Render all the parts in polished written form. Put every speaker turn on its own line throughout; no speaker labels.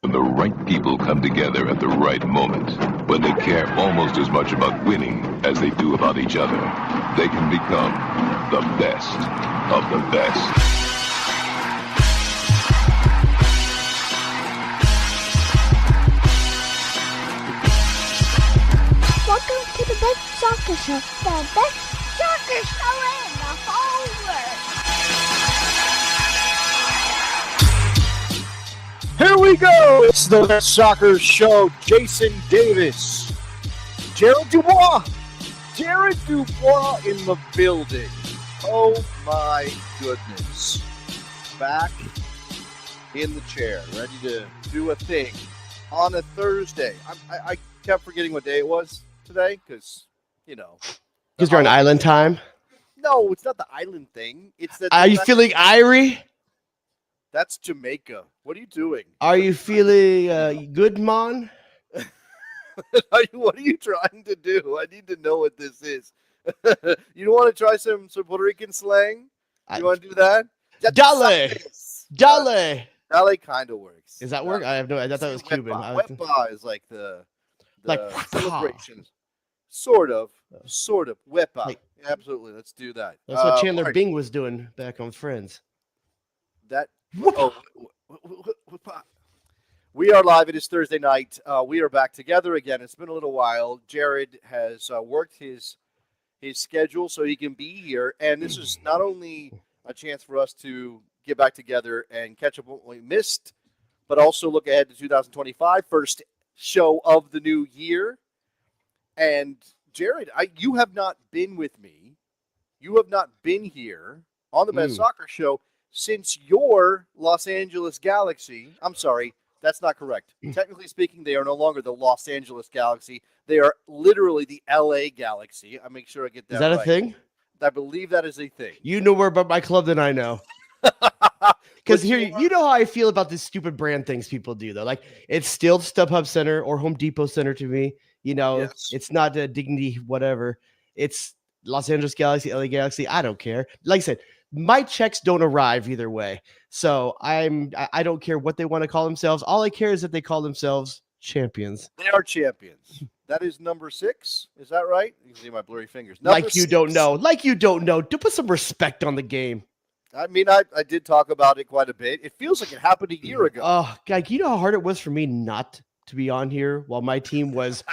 When the right people come together at the right moment, when they care almost as much about winning as they do about each other, they can become the best of the best.
Welcome to the best soccer show. The best soccer show in the whole world.
Here we go. It's the best soccer show. Jason Davis, Jared Dubois in the building. Oh my goodness. Back in the chair, ready to do a thing on a Thursday. I kept forgetting what day it was today because,
Because you're on island time?
No, it's not the island thing. It's that.
Are you feeling irie?
That's Jamaica. What are you doing?
Are you feeling good, man?
What are you trying to do? I need to know what this is. You don't want to try some Puerto Rican slang? You want to do that?
Dale.
Dale kind of works.
Is that work? I have no idea. I thought it was Cuban.
Wepa is like the
like
celebration. Sort of. Wepa. Absolutely. Let's do that.
That's what Chandler Bing was doing back on Friends.
We are live. It is Thursday night. We are back together again. It's been a little while. Jared has worked his schedule so he can be here, and this is not only a chance for us to get back together and catch up on what we missed, but also look ahead to 2025, first show of the new year. And Jared, you have not been with me. You have not been here on the Best Soccer Show since your Los Angeles Galaxy. I'm sorry, that's not correct. Technically speaking, they are no longer the Los Angeles Galaxy. They are literally the LA Galaxy. I make sure I get that right.
Is that a thing?
I believe that is a thing.
You know more about my club than I know. Because here, you know how I feel about these stupid brand things people do, though. Like, it's still StubHub Center or Home Depot Center to me.
Yes.
It's not a Dignity, whatever. It's Los Angeles Galaxy, LA Galaxy. I don't care. Like I said, my checks don't arrive either way. So I don't care what they want to call themselves. All I care is that they call themselves champions.
They are champions. That is number 6. Is that right? You can see my blurry fingers.
Like you don't know. Like you don't know. To put some respect on the game.
I mean, I did talk about it quite a bit. It feels like it happened a year ago.
Oh, God, you know how hard it was for me not to be on here while my team was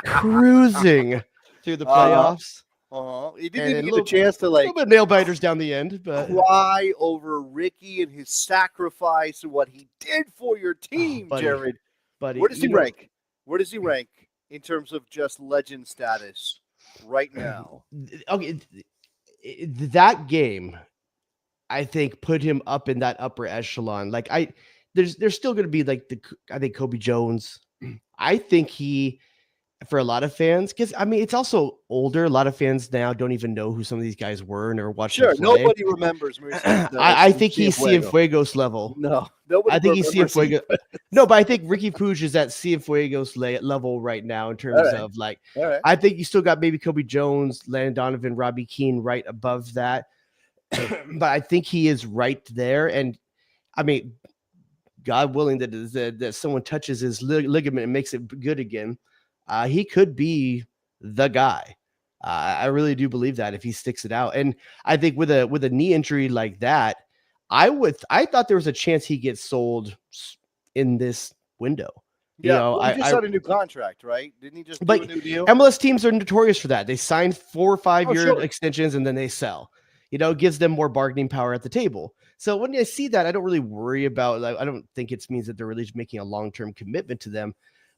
cruising through the playoffs.
You didn't even get a chance to, like,
a little bit nail biters down the end, but
cry over Ricky and his sacrifice and what he did for your team, Jared.
Buddy,
where does he rank? Where does he rank in terms of just legend status right now?
Okay, that game, I think, put him up in that upper echelon. Like, there's still going to be like I think Kobe Jones. I think he, for a lot of fans, because I mean, it's also older. A lot of fans now don't even know who some of these guys were and are watching.
Sure, nobody remembers.
I think he's Cienfuegos level.
No, nobody.
I think he's Cienfuegos. No, but I think Ricky Puig is at Cienfuegos level right now in terms of like.
Right.
I think you still got maybe Kobe Jones, Landon Donovan, Robbie Keane right above that, but I think he is right there. And I mean, God willing that someone touches his ligament and makes it good again. He could be the guy. I really do believe that if he sticks it out. And I think with a knee injury like that, I thought there was a chance he gets sold in this window.
Yeah, he just signed a new contract, right? Didn't he just do a new deal?
MLS teams are notorious for that. They sign 4 or 5 year extensions and then they sell. It gives them more bargaining power at the table. So when I see that, I don't really worry about. Like, I don't think it means that they're really making a long-term commitment to them.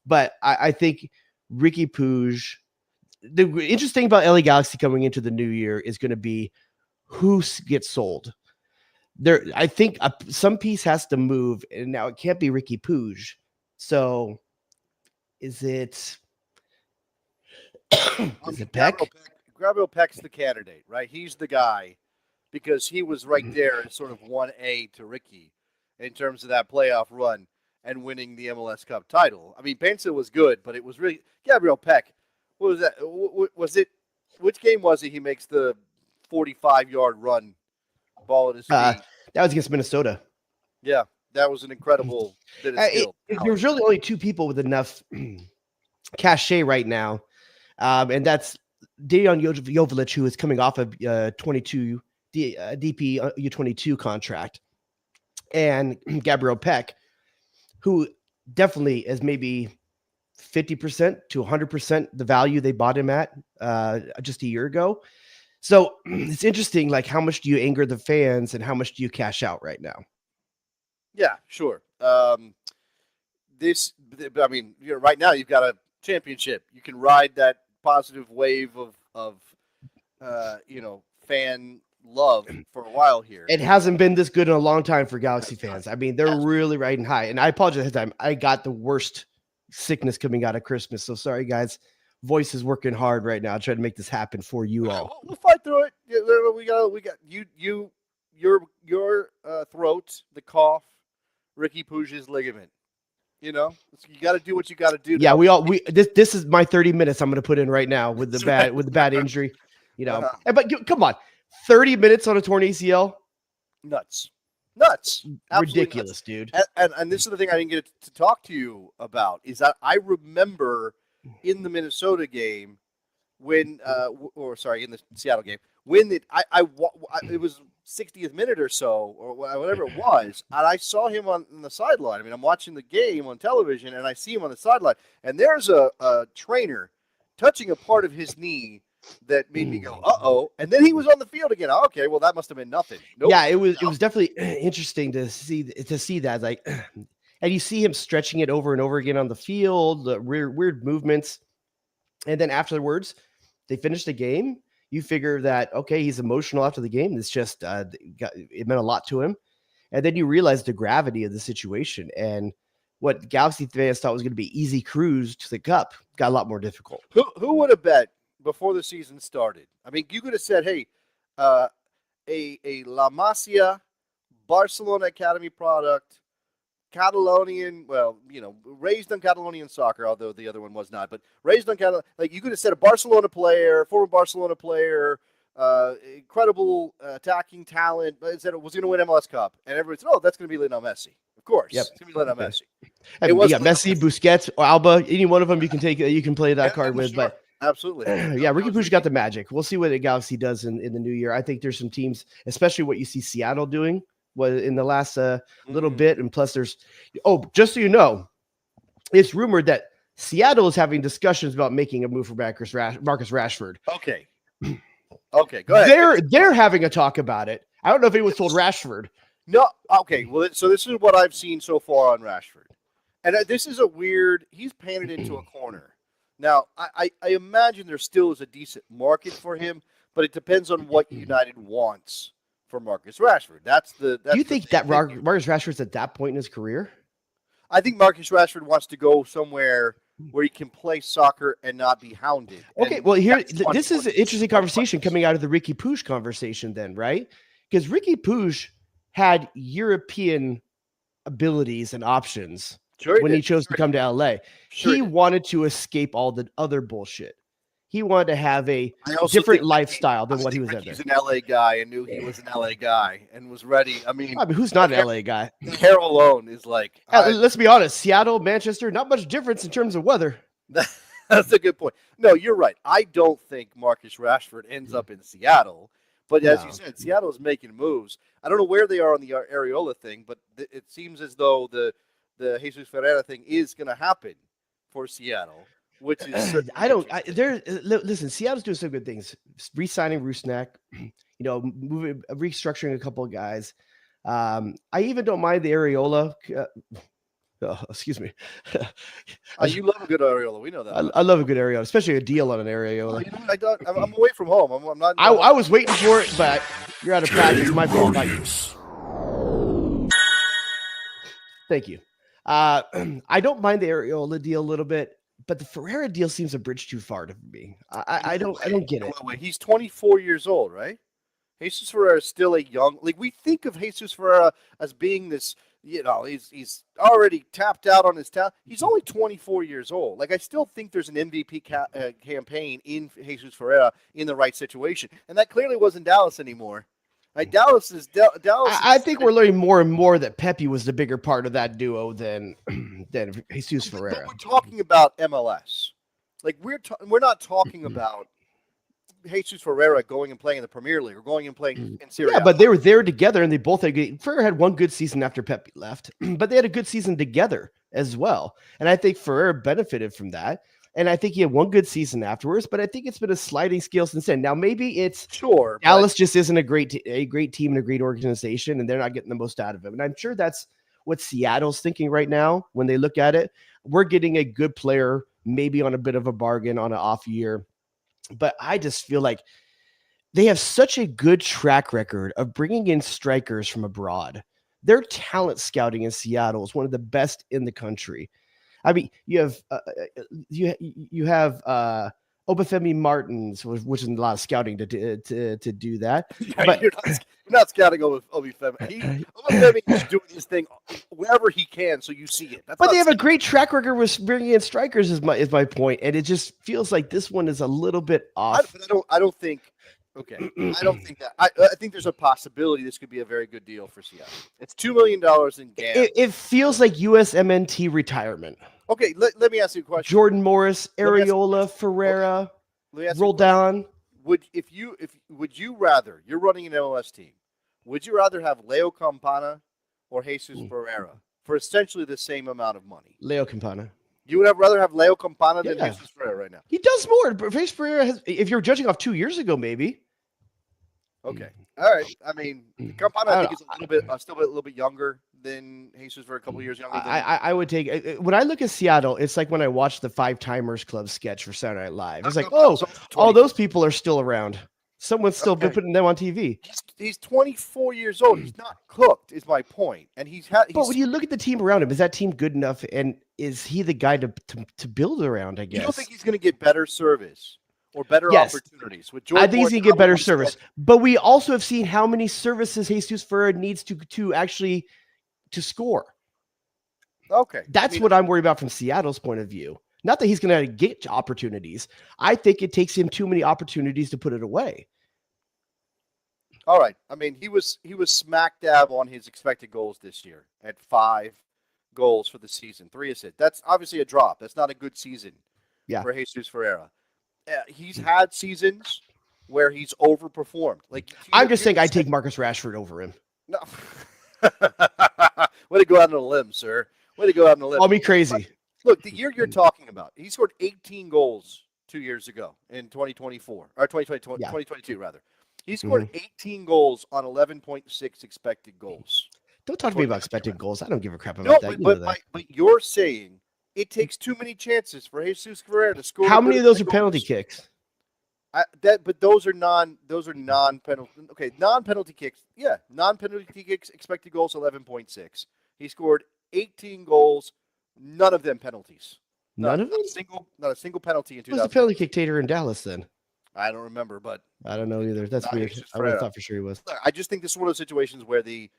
But I think Ricky Puig. The interesting about LA Galaxy coming into the new year is going to be who gets sold. I think some piece has to move, and now it can't be Ricky Puig. So, is it Peck?
Gabriel Peck's the candidate, right? He's the guy because he was right there as sort of 1A to Ricky in terms of that playoff run and winning the MLS Cup title. I mean, Benson was good, but it was really Gabriel Peck. What was that? Was it? Which game was it? He makes the 45-yard run, ball at his feet.
That was against Minnesota.
Yeah, That was an incredible bit of skill.
There's really only two people with enough cachet right now, and that's Dejan Joveljic, who is coming off of 22 DP U22 contract, and Gabriel Peck, who definitely is maybe 50% to 100% the value they bought him at just a year ago. So it's interesting, like how much do you anger the fans and how much do you cash out right now?
Yeah, sure. Right now you've got a championship. You can ride that positive wave of fan love for a while here.
It hasn't been this good in a long time for Galaxy fans. I mean, they're really riding high. And I apologize ahead of time. I got the worst sickness coming out of Christmas. So sorry, guys. Voice is working hard right now. Trying to make this happen for you all.
We'll fight through it. We got your throat, the cough, Ricky Puig's ligament. You got to do what you got to do.
Yeah, this is my 30 minutes I'm going to put in right now with the bad injury. But come on, 30 minutes on a torn ACL,
nuts,
ridiculous, nuts. Dude.
And this is the thing I didn't get to talk to you about is that I remember in the Minnesota game when, in the Seattle game when it was 60th minute or so, or whatever it was, and I saw him on the sideline. I mean, I'm watching the game on television, and I see him on the sideline, and there's a trainer touching a part of his knee that made me go, uh-oh, and then he was on the field again. Oh, okay, well, that must have been nothing. Nope.
Yeah, it was definitely interesting to see that, like, and you see him stretching it over and over again on the field, the weird movements, and then afterwards, they finish the game. You figure that, okay, he's emotional after the game. It's just, it meant a lot to him. And then you realize the gravity of the situation. And what Galaxy fans thought was going to be easy cruise to the cup got a lot more difficult.
Who would have bet before the season started? I mean, you could have said, hey, a La Masia Barcelona Academy product, Catalonian, raised on Catalonian soccer, although the other one was not, but raised on Catalonian, like you could have said a Barcelona player, former Barcelona player, incredible attacking talent, but said it was going to win MLS Cup, and everybody said, oh, that's going to be Lionel Messi. Of course, it's going to be Lionel Messi.
You got Messi, Busquets, or Alba, any one of them you can take, you can play that card with,
sure.
But
absolutely.
Yeah, Ricky Puig got the magic. We'll see what the Galaxy does in the new year. I think there's some teams, especially what you see Seattle doing in the last little bit. And plus there's, just so you know, it's rumored that Seattle is having discussions about making a move for Marcus Rashford.
Okay. Okay, go ahead.
They're having a talk about it. I don't know if anyone's told Rashford.
No. Okay. Well, so this is what I've seen so far on Rashford. And this is he's painted into a corner. Now, I imagine there still is a decent market for him, but it depends on what United wants for Marcus Rashford. Do
you think that Marcus Rashford's at that point in his career?
I think Marcus Rashford wants to go somewhere where he can play soccer and not be hounded.
Okay, well, this is an interesting conversation coming out of the Ricky Puig conversation then, right? Because Ricky Puig had European abilities and options when he chose to come to LA. He wanted to escape all the other bullshit. He wanted to have a different lifestyle than what he was at there.
He's an LA guy and knew he was an LA guy and was ready. I mean,
who's not an LA guy?
The hair alone is like.
Let's be honest. Seattle, Manchester, not much difference in terms of weather.
That's a good point. No, you're right. I don't think Marcus Rashford ends up in Seattle. But as you said, Seattle is making moves. I don't know where they are on the Areola thing, but it seems as though the Jesus Ferreira thing is going to happen for Seattle. Which is
listen, Seattle's doing some good things. Re-signing Rusnak, restructuring a couple of guys. I even don't mind the Areola. Excuse me.
You love a good Areola. We know that.
I love a good Areola, especially a deal on an Areola.
I'm away from home. I'm not.
I was waiting for it, but you're out of practice. My fault. Thank you. I don't mind the Areola deal a little bit. But the Ferreira deal seems a bridge too far to me. I don't get it.
Wait. He's 24 years old, right? Jesus Ferreira is still a young. Like we think of Jesus Ferreira as being this. He's already tapped out on his talent. He's only 24 years old. Like I still think there's an MVP campaign in Jesus Ferreira in the right situation, and that clearly wasn't Dallas anymore. Like Dallas is Dallas.
I think we're learning more and more that Pepe was the bigger part of that duo than Jesus Ferreira.
But we're talking about MLS. Like we're not talking about Jesus Ferreira going and playing in the Premier League or going and playing in Serie A.
Yeah, but they were there together, and they both had Ferreira had one good season after Pepe left, but they had a good season together as well. And I think Ferreira benefited from that. And I think he had one good season afterwards, but I think it's been a sliding scale since then. Now, maybe it's
sure
Dallas just isn't a great team and a great organization, and they're not getting the most out of him. And I'm sure that's what Seattle's thinking right now when they look at it. We're getting a good player, maybe on a bit of a bargain on an off year. But I just feel like they have such a good track record of bringing in strikers from abroad. Their talent scouting in Seattle is one of the best in the country. I mean, you have Obafemi Martins, which is a lot of scouting to do that.
Yeah,
but
you're not scouting Obafemi. Obafemi is doing this thing wherever he can, so you see it.
But they have a great track record with bringing in strikers. Is my point, and it just feels like this one is a little bit off.
I don't think. Okay, I don't think that. I think there's a possibility this could be a very good deal for Seattle. It's $2 million in GAM.
It feels like USMNT retirement.
Okay, let me ask you a question.
Jordan Morris, Areola, Ferreira, Roldan.
Would you rather, you're running an MLS team, would you rather have Leo Campana or Jesus Ferreira for essentially the same amount of money?
Leo Campana.
You would rather have Leo Campana than Jesus Ferreira right now?
He does more. But Jesus Ferreira has, if you're judging off 2 years ago, maybe.
Okay. All right. I mean, Campana, I think is still a little bit younger than Jesus for a couple of years younger.
I would take when I look at Seattle, it's like when I watch the Five Timers Club sketch for Saturday Night Live. It's like, all those people are still around. Someone's still been putting them on TV.
He's 24 years old. He's not cooked, is my point. And
but when you look at the team around him, is that team good enough? And is he the guy to build around? I guess.
You don't think he's going to get better service or better opportunities with Jordan?
I think he's going to get better service. But we also have seen how many services Jesus Ferreira needs to actually score.
Okay,
that's what I'm worried about from Seattle's point of view. Not that he's going to get opportunities. I think it takes him too many opportunities to put it away.
All right. I mean, he was smack dab on his expected goals this year at 5 goals for the season, 3 assists. That's obviously a drop. That's not a good season for Jesus Ferreira. He's had seasons where he's overperformed. Like
I'm just saying, I'd take Marcus Rashford over him.
No. Way to go out on a limb, sir. Way to go out on a limb.
Call me crazy.
Look, the year you're talking about, he scored 18 goals 2 years ago in 2024 or 2022 rather. He scored 18 goals on 11.6 expected goals.
Don't talk to me about expected goals. I don't give a crap about that.
But you're saying it takes too many chances for Jesus Ferreira to score.
How many of those are penalty kicks?
But those are non-penalty. Okay, non-penalty kicks. Yeah, non-penalty kicks. Expected goals 11.6. He scored 18 goals. None of them penalties.
None of them.
Not a single penalty in 2000.
Who's the penalty kick taker in Dallas then?
I don't remember, but
I don't know either. That's weird. I would have thought for sure he was.
I just think this is one of those situations where the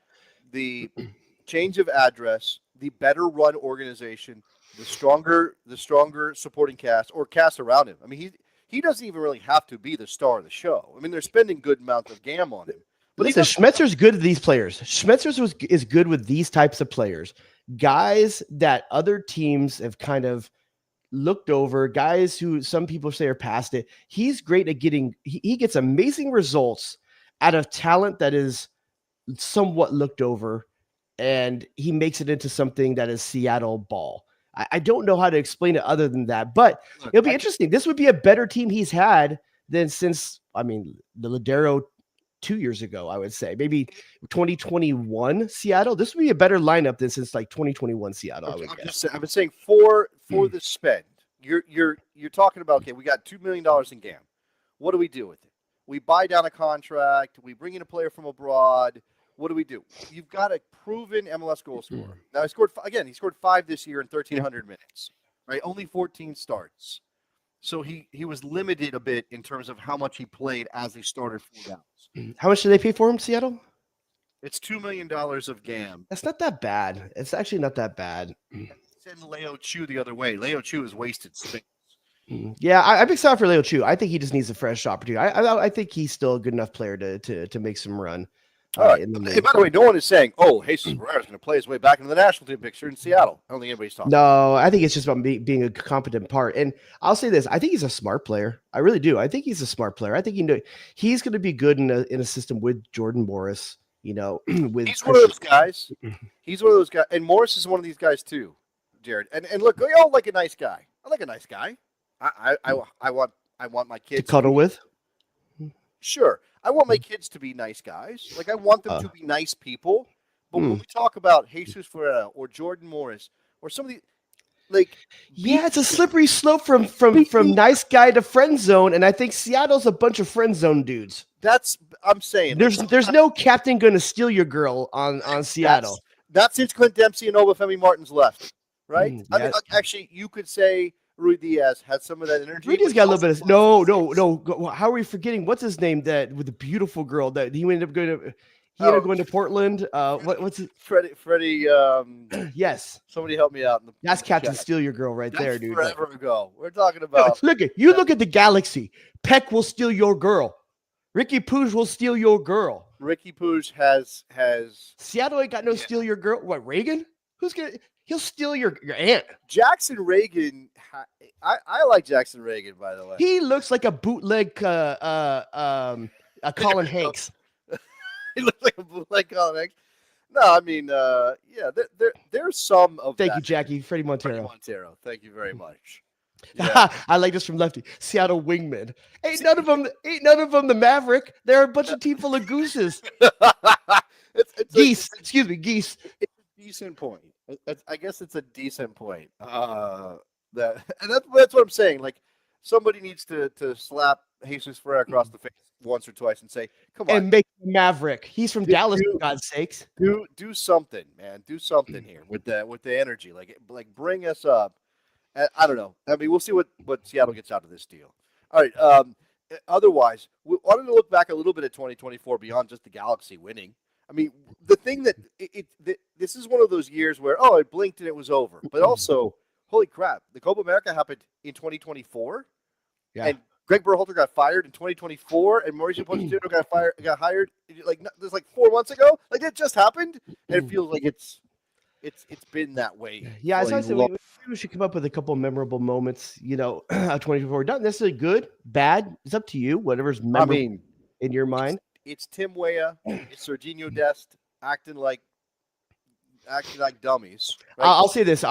change of address, the better run organization, the stronger supporting cast or cast around him. I mean, he doesn't even really have to be the star of the show. I mean, they're spending good amount of GAM on him. But
listen, Schmetzer's good at these players. Schmetzer's is good with these types of players. Guys that other teams have kind of looked over, guys who some people say are past it. He's great at getting, he gets amazing results out of talent that is somewhat looked over, and he makes it into something that is Seattle ball. I don't know how to explain it other than that, but it'll be interesting. This would be a better team he's had than since, I mean, the Ladero 2 years ago, I would say. Maybe 2021 Seattle. This would be a better lineup than since like 2021 Seattle, I would guess.
I've been saying for the spend, you're talking about, okay, we got $2 million in GAM. What do we do with it? We buy down a contract. We bring in a player from abroad. What do we do? You've got a proven MLS goal scorer. Now, he scored 5 this year in 1,300 minutes, right? Only 14 starts. So he was limited a bit in terms of how much he played as he started for Dallas.
How much did they pay for him, Seattle?
It's $2 million of GAM.
That's not that bad. It's actually not that bad.
Send Leo Chu the other way. Leo Chu is wasted space.
Yeah, I'm excited for Leo Chu. I think he just needs a fresh opportunity. I think he's still a good enough player to make some run.
All right. And by the way, no one is saying, "Oh, Jesus Ferreira's going to play his way back into the national team picture in Seattle." I don't think anybody's talking.
No, I think it's just about being a competent part. And I'll say this: I think he's a smart player. I really do. I think he's a smart player. I think he's going to be good in a system with Jordan Morris. He's one
of those guys. He's one of those guys, and Morris is one of these guys too, Jared. And look, we all like a nice guy. I like a nice guy. I want my kids
to cuddle with.
Sure. I want my kids to be nice guys. Like, I want them to be nice people. But when we talk about Jesus Ferreira or Jordan Morris or somebody like,
it's a slippery slope from nice guy to friend zone, and I think Seattle's a bunch of friend zone dudes.
I'm saying
there's no captain going to steal your girl on Seattle.
Not since Clint Dempsey and Obafemi Martins left, right? I mean, actually, you could say Rui Diaz had some of that energy.
Rui Diaz got a little bit of no. How are we forgetting? What's his name? That with the beautiful girl that he ended up going to. He ended up going to Portland. What's it?
Freddie.
Yes.
Somebody help me out.
That's Captain Steal Your Girl right there, dude.
Forever ago. We're talking about.
Look at the Galaxy. Peck will steal your girl. Ricky Puig will steal your girl.
Ricky Puig has.
Seattle ain't got no steal your girl. What, Reagan? Who's gonna? He'll steal your aunt.
Jackson Reagan. I like Jackson Reagan, by the way.
He looks like a bootleg Colin Hanks.
He looks like a bootleg Colin Hanks. No, I mean, there's some of
Thank you, Jackie. Freddie Montero.
Thank you very much. Yeah.
I like this from Lefty. Seattle wingman. Ain't none of them the Maverick. They're a bunch of team full of gooses. Geese. Excuse me, geese.
It's a decent point. I guess it's a decent point. That's what I'm saying. Like, somebody needs to slap Jesus Ferreira across the face once or twice and say, "Come on,"
and make him Maverick. He's from Dallas, for God's sakes.
Do something, man. Do something here with the energy. Like bring us up. I don't know. I mean, we'll see what Seattle gets out of this deal. All right. Otherwise, we wanted to look back a little bit at 2024 beyond just the Galaxy winning. I mean, the thing that this is one of those years where, it blinked and it was over. But also, holy crap, the Copa America happened in 2024.
Yeah.
And Greg Berhalter got fired in 2024, and Mauricio Pochettino got hired like 4 months ago. Like, it just happened, and it feels like it's been that way.
Yeah, as I said, we should come up with a couple of memorable moments. 2024, not necessarily good, bad. It's up to you. Whatever's memorable in your mind.
It's Tim Weah, it's Serginho Dest acting like dummies. Right?
I'll say this: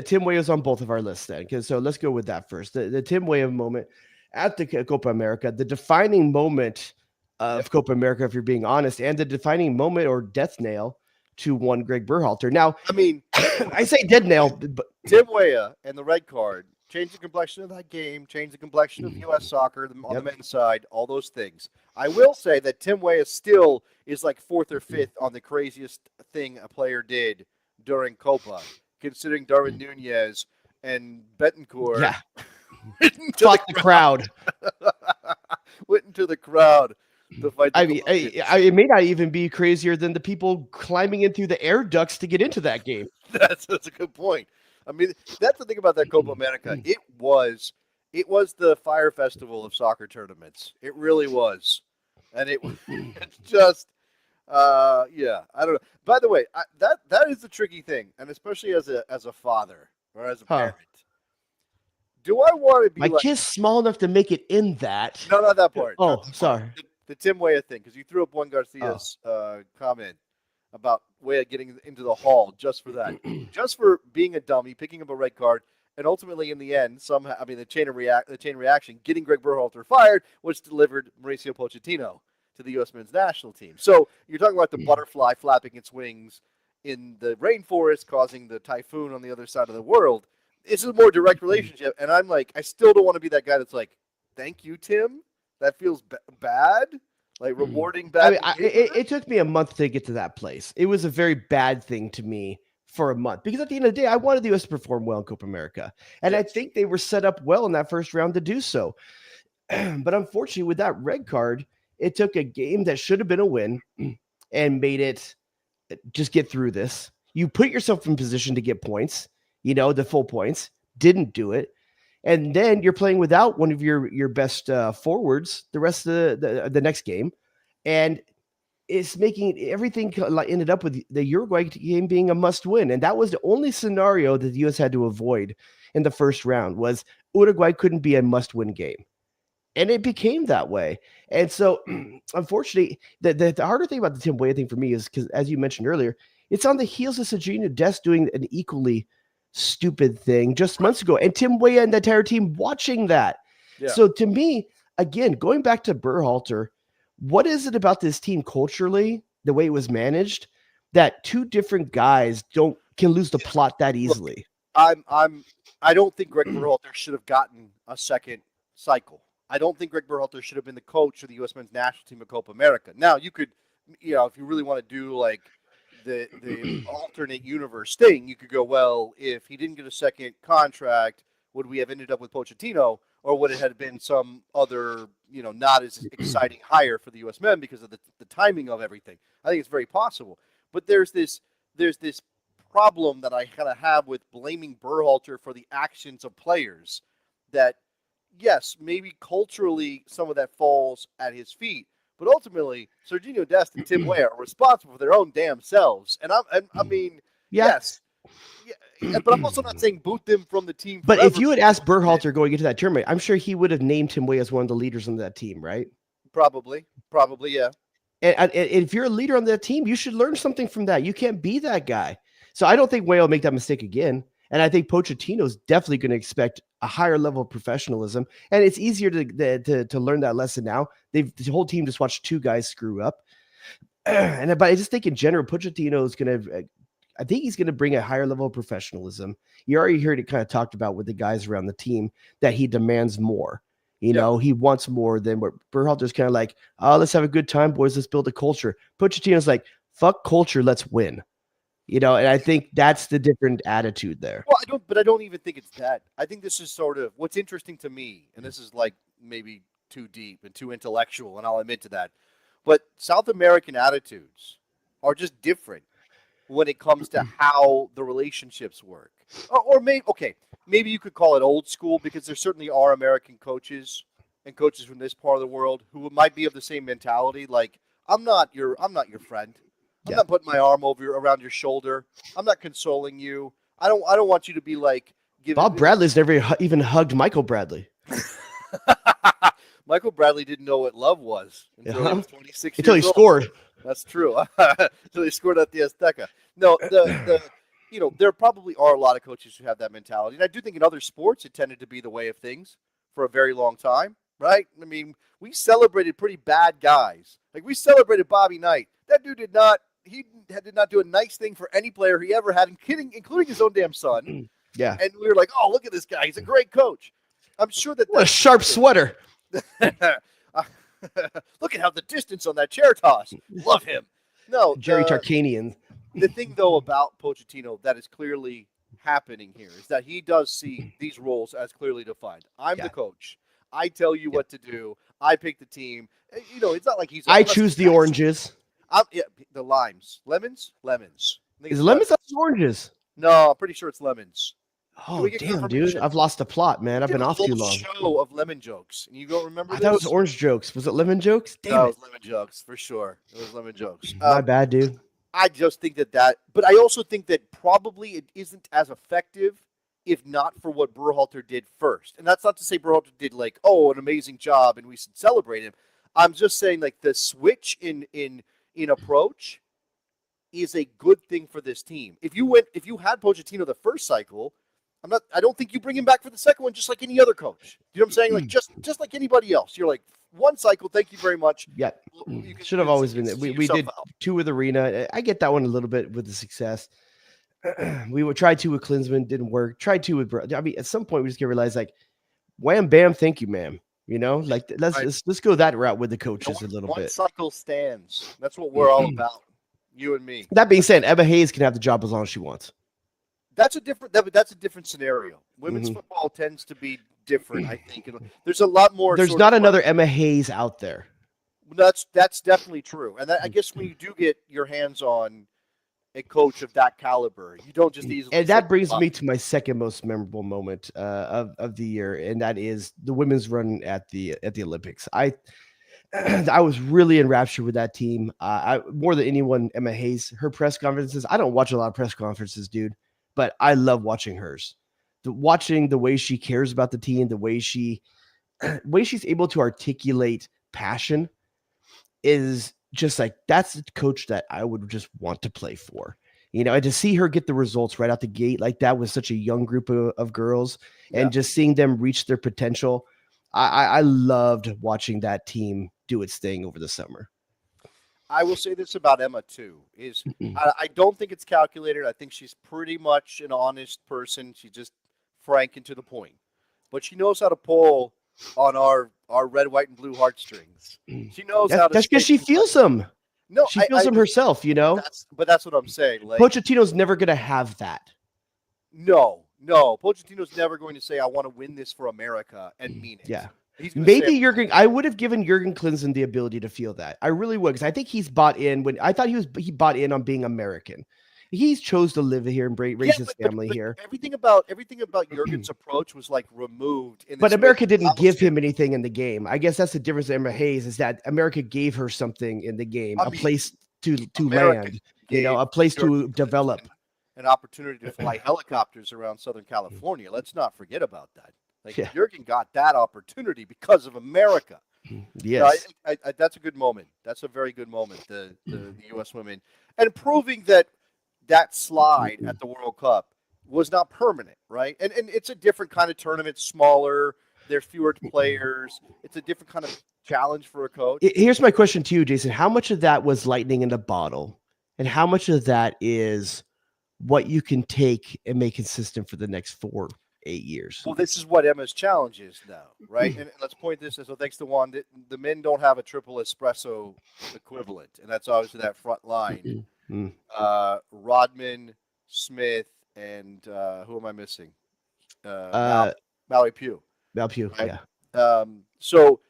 Tim Weah's on both of our lists then. So let's go with that first. The Tim Weah moment at the Copa America, the defining moment of Copa America, if you're being honest, and the defining moment or death nail to one Greg Berhalter. Now,
I mean,
I say dead nail, but
Tim Weah and the red card changed the complexion of that game, changed the complexion of U.S. soccer on the men's side, all those things. I will say that Tim Weah still is like fourth or fifth on the craziest thing a player did during Copa, considering Darwin Nunez and Betancourt.
Yeah. Fuck the crowd.
Went into the crowd to fight.
It may not even be crazier than the people climbing in through the air ducts to get into that game.
That's a good point. I mean, that's the thing about that Copa America. It was the Fire Festival of soccer tournaments. It really was, and it's just, I don't know. By the way, that is the tricky thing, and especially as a father or as a parent. Do I want to be
my kid's small enough to make it in that?
No, not that part.
Oh, sorry.
The Tim Weah thing, because you threw up Juan Garcia's comment about Weah getting into the hall just for that, just for being a dummy, picking up a red card, and ultimately in the end, the chain reaction, getting Greg Berhalter fired, which delivered Mauricio Pochettino to the U.S. men's national team. So you're talking about the butterfly flapping its wings in the rainforest, causing the typhoon on the other side of the world. It's a more direct relationship, and I'm like, I still don't want to be that guy that's like, thank you, Tim. That feels bad. Like rewarding bad.
I mean, it took me a month to get to that place. It was a very bad thing to me for a month because at the end of the day, I wanted the U.S. to perform well in Copa America, and I think they were set up well in that first round to do so. But unfortunately, with that red card, it took a game that should have been a win and made it just get through this. You put yourself in position to get points, the full points, didn't do it. And then you're playing without one of your best forwards the rest of the next game. And it's making everything ended up with the Uruguay game being a must win. And that was the only scenario that the U.S. had to avoid in the first round was Uruguay couldn't be a must win game. And it became that way. And so, unfortunately, the harder thing about the Tim Weah thing for me is because, as you mentioned earlier, it's on the heels of Sergiño Dest doing an equally stupid thing just months ago. And Tim Weah and the entire team watching that. Yeah. So, to me, again, going back to Berhalter, what is it about this team culturally, the way it was managed, that two different guys can lose the plot that easily?
Look, I don't think Greg Berhalter should have gotten a second cycle. I don't think Greg Berhalter should have been the coach of the U.S. men's national team of Copa America. Now, you could, if you really want to do like the alternate universe thing, you could go, well, if he didn't get a second contract, would we have ended up with Pochettino, or would it have been some other, not as exciting hire for the U.S. men because of the timing of everything? I think it's very possible. But there's this problem that I kind of have with blaming Berhalter for the actions of players that, yes, maybe culturally some of that falls at his feet, but ultimately Sergiño Dest and Tim Weah are responsible for their own damn selves. And I mean, yes. Yeah, but I'm also not saying boot them from the team.
But if you had asked Berhalter going into that tournament, I'm sure he would have named Tim Weah as one of the leaders on that team, right?
Probably, yeah.
And if you're a leader on that team, you should learn something from that. You can't be that guy. So I don't think Weah will make that mistake again. And I think Pochettino's definitely going to expect a higher level of professionalism. And it's easier to learn that lesson now. The whole team just watched two guys screw up. But I just think in general, Pochettino is going to, I think he's going to bring a higher level of professionalism. You already heard it kind of talked about with the guys around the team that he demands more. He wants more than what Berhalter's kind of like, oh, let's have a good time, boys. Let's build a culture. Pochettino's like, fuck culture. Let's win. And I think that's the different attitude there.
Well, I don't even think it's that. I think this is sort of what's interesting to me, and this is like maybe too deep and too intellectual, and I'll admit to that. But South American attitudes are just different when it comes to how the relationships work. Or maybe you could call it old school, because there certainly are American coaches and coaches from this part of the world who might be of the same mentality. Like, I'm not your friend. I'm not putting my arm around your shoulder. I'm not consoling you. I don't want you to be like
Bob Bradley's never even hugged Michael Bradley.
Michael Bradley didn't know what love was until he was 26
until
years
he scored.
That's true. Until he scored at the Azteca. No, there probably are a lot of coaches who have that mentality. And I do think in other sports it tended to be the way of things for a very long time, right? I mean, we celebrated pretty bad guys. Like, we celebrated Bobby Knight. That dude did not do a nice thing for any player he ever had, including his own damn son.
Yeah.
And we were like, oh, look at this guy. He's a great coach. I'm sure that
what a sharp sweater.
Look at how the distance on that chair toss. Love him. No,
Jerry Tarkanian.
The thing, though, about Pochettino that is clearly happening here is that he does see these roles as clearly defined. I'm the coach. I tell you what to do. I pick the team. It's not like
I choose the oranges.
The limes. Lemons?
Is lemons or oranges?
No, I'm pretty sure it's lemons.
Oh, damn, dude. I've lost the plot, man. I've been off too long.
Show of lemon jokes. And you don't remember
I thought it was orange jokes. Was it lemon jokes? Damn,
it was lemon jokes, for sure. It was lemon jokes.
My bad, dude.
I just think that, but I also think that probably it isn't as effective if not for what Berhalter did first. And that's not to say Berhalter did like, oh, an amazing job and we should celebrate him. I'm just saying like the switch in approach is a good thing for this team. If you had Pochettino the first cycle, I don't think you bring him back for the second one just like any other coach. You know what I'm saying? Like just like anybody else. You're like, one cycle, thank you very much.
Yeah. Should have always been there. We did 2 with Arena. I get that one a little bit with the success. We would try 2 with Klinsmann, didn't work. Tried 2 with at some point we just get realized like, wham bam, thank you, ma'am. Like let's go that route with the coaches a little bit.
One cycle stands. That's what we're all about. You and me.
That being said, Emma Hayes can have the job as long as she wants. That's a
different scenario. Women's football tends to be different, I think. There's a lot more.
There's not another Emma Hayes out there.
That's definitely true. And I guess when you do get your hands on a coach of that caliber, you don't just easily.
And that brings me to my second most memorable moment of the year, and that is the women's run at the Olympics. I was really enraptured with that team. I more than anyone, Emma Hayes, her press conferences. I don't watch a lot of press conferences, dude, but I love watching hers. Watching the way she cares about the team, the way she's able to articulate passion is just like that's a coach that I would just want to play for. And to see her get the results right out the gate like that with such a young group of girls and just seeing them reach their potential. I loved watching that team do its thing over the summer.
I will say this about Emma too: is I don't think it's calculated. I think she's pretty much an honest person. She's just frank and to the point, but she knows how to pull on our red, white, and blue heartstrings. She knows how to.
That's because she feels them.
No,
she feels them herself.
But that's what I'm saying. Like,
Pochettino's never going to have that.
No. Pochettino's never going to say, "I want to win this for America" and mean it.
Yeah. Maybe Jurgen. I would have given Jurgen Klinsmann the ability to feel that. I really would, because I think he's bought in. When I thought he bought in on being American. He's chose to live here and raise his family here.
Everything about Jurgen's approach was like removed.
But America didn't give him anything in the game. I guess that's the difference. Emma Hayes is that America gave her something in the game, a place to land, a place to develop,
an opportunity to fly helicopters around Southern California. Let's not forget about that. Jurgen got that opportunity because of America.
Yes,
that's a good moment. That's a very good moment. The U.S. women, and proving that slide at the World Cup was not permanent, right? And it's a different kind of tournament, smaller. There's fewer players. It's a different kind of challenge for a coach.
Here's my question to you, Jason. How much of that was lightning in a bottle, and how much of that is what you can take and make consistent for the next 4-8 years?
Well, this is what Emma's challenge is now, right? And let's point this out. So thanks to Juan, the men don't have a triple espresso equivalent, and that's obviously that front line. Rodman, Smith, and who am I missing? Mallory Pugh.
Mallory Pugh, right?
Yeah. So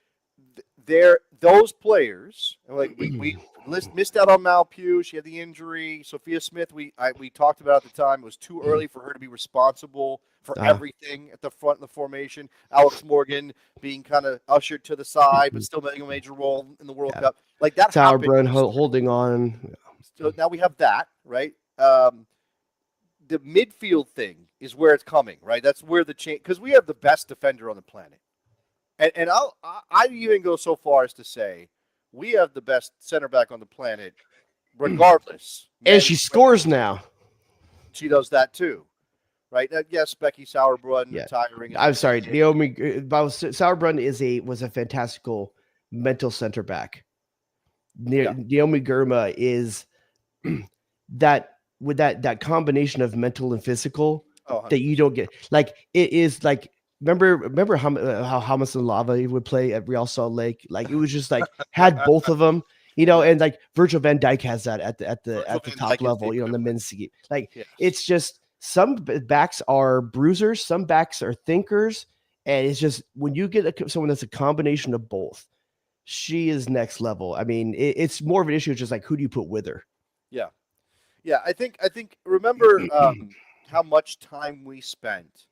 those players, like we missed out on Mal Pugh. She had the injury. Sophia Smith, we talked about at the time. It was too early for her to be responsible for everything at the front of the formation. Alex Morgan being kind of ushered to the side, but still playing a major role in the World Cup. Like that happened.
Sauerbrunn holding on.
So now we have that, right? The midfield thing is where it's coming, right? That's where the change, because we have the best defender on the planet. And I even go so far as to say we have the best center back on the planet, regardless.
And she scores now.
She does that too, right? Yes, Becky Sauerbrunn retiring.
I'm sorry, Naomi Sauerbrunn was a fantastical mental center back. Naomi Girma is that with that combination of mental and physical that you don't get. Like it is like. Remember how Hamas and Lava would play at Real Salt Lake? Like it was just like had both of them, and like Virgil van Dijk has that at the top level, in the men's team. Like it's just some backs are bruisers, some backs are thinkers, and it's just when you get someone that's a combination of both, she is next level. I mean, it's more of an issue. It's just like who do you put with her?
Yeah. I think remember how much time we spent.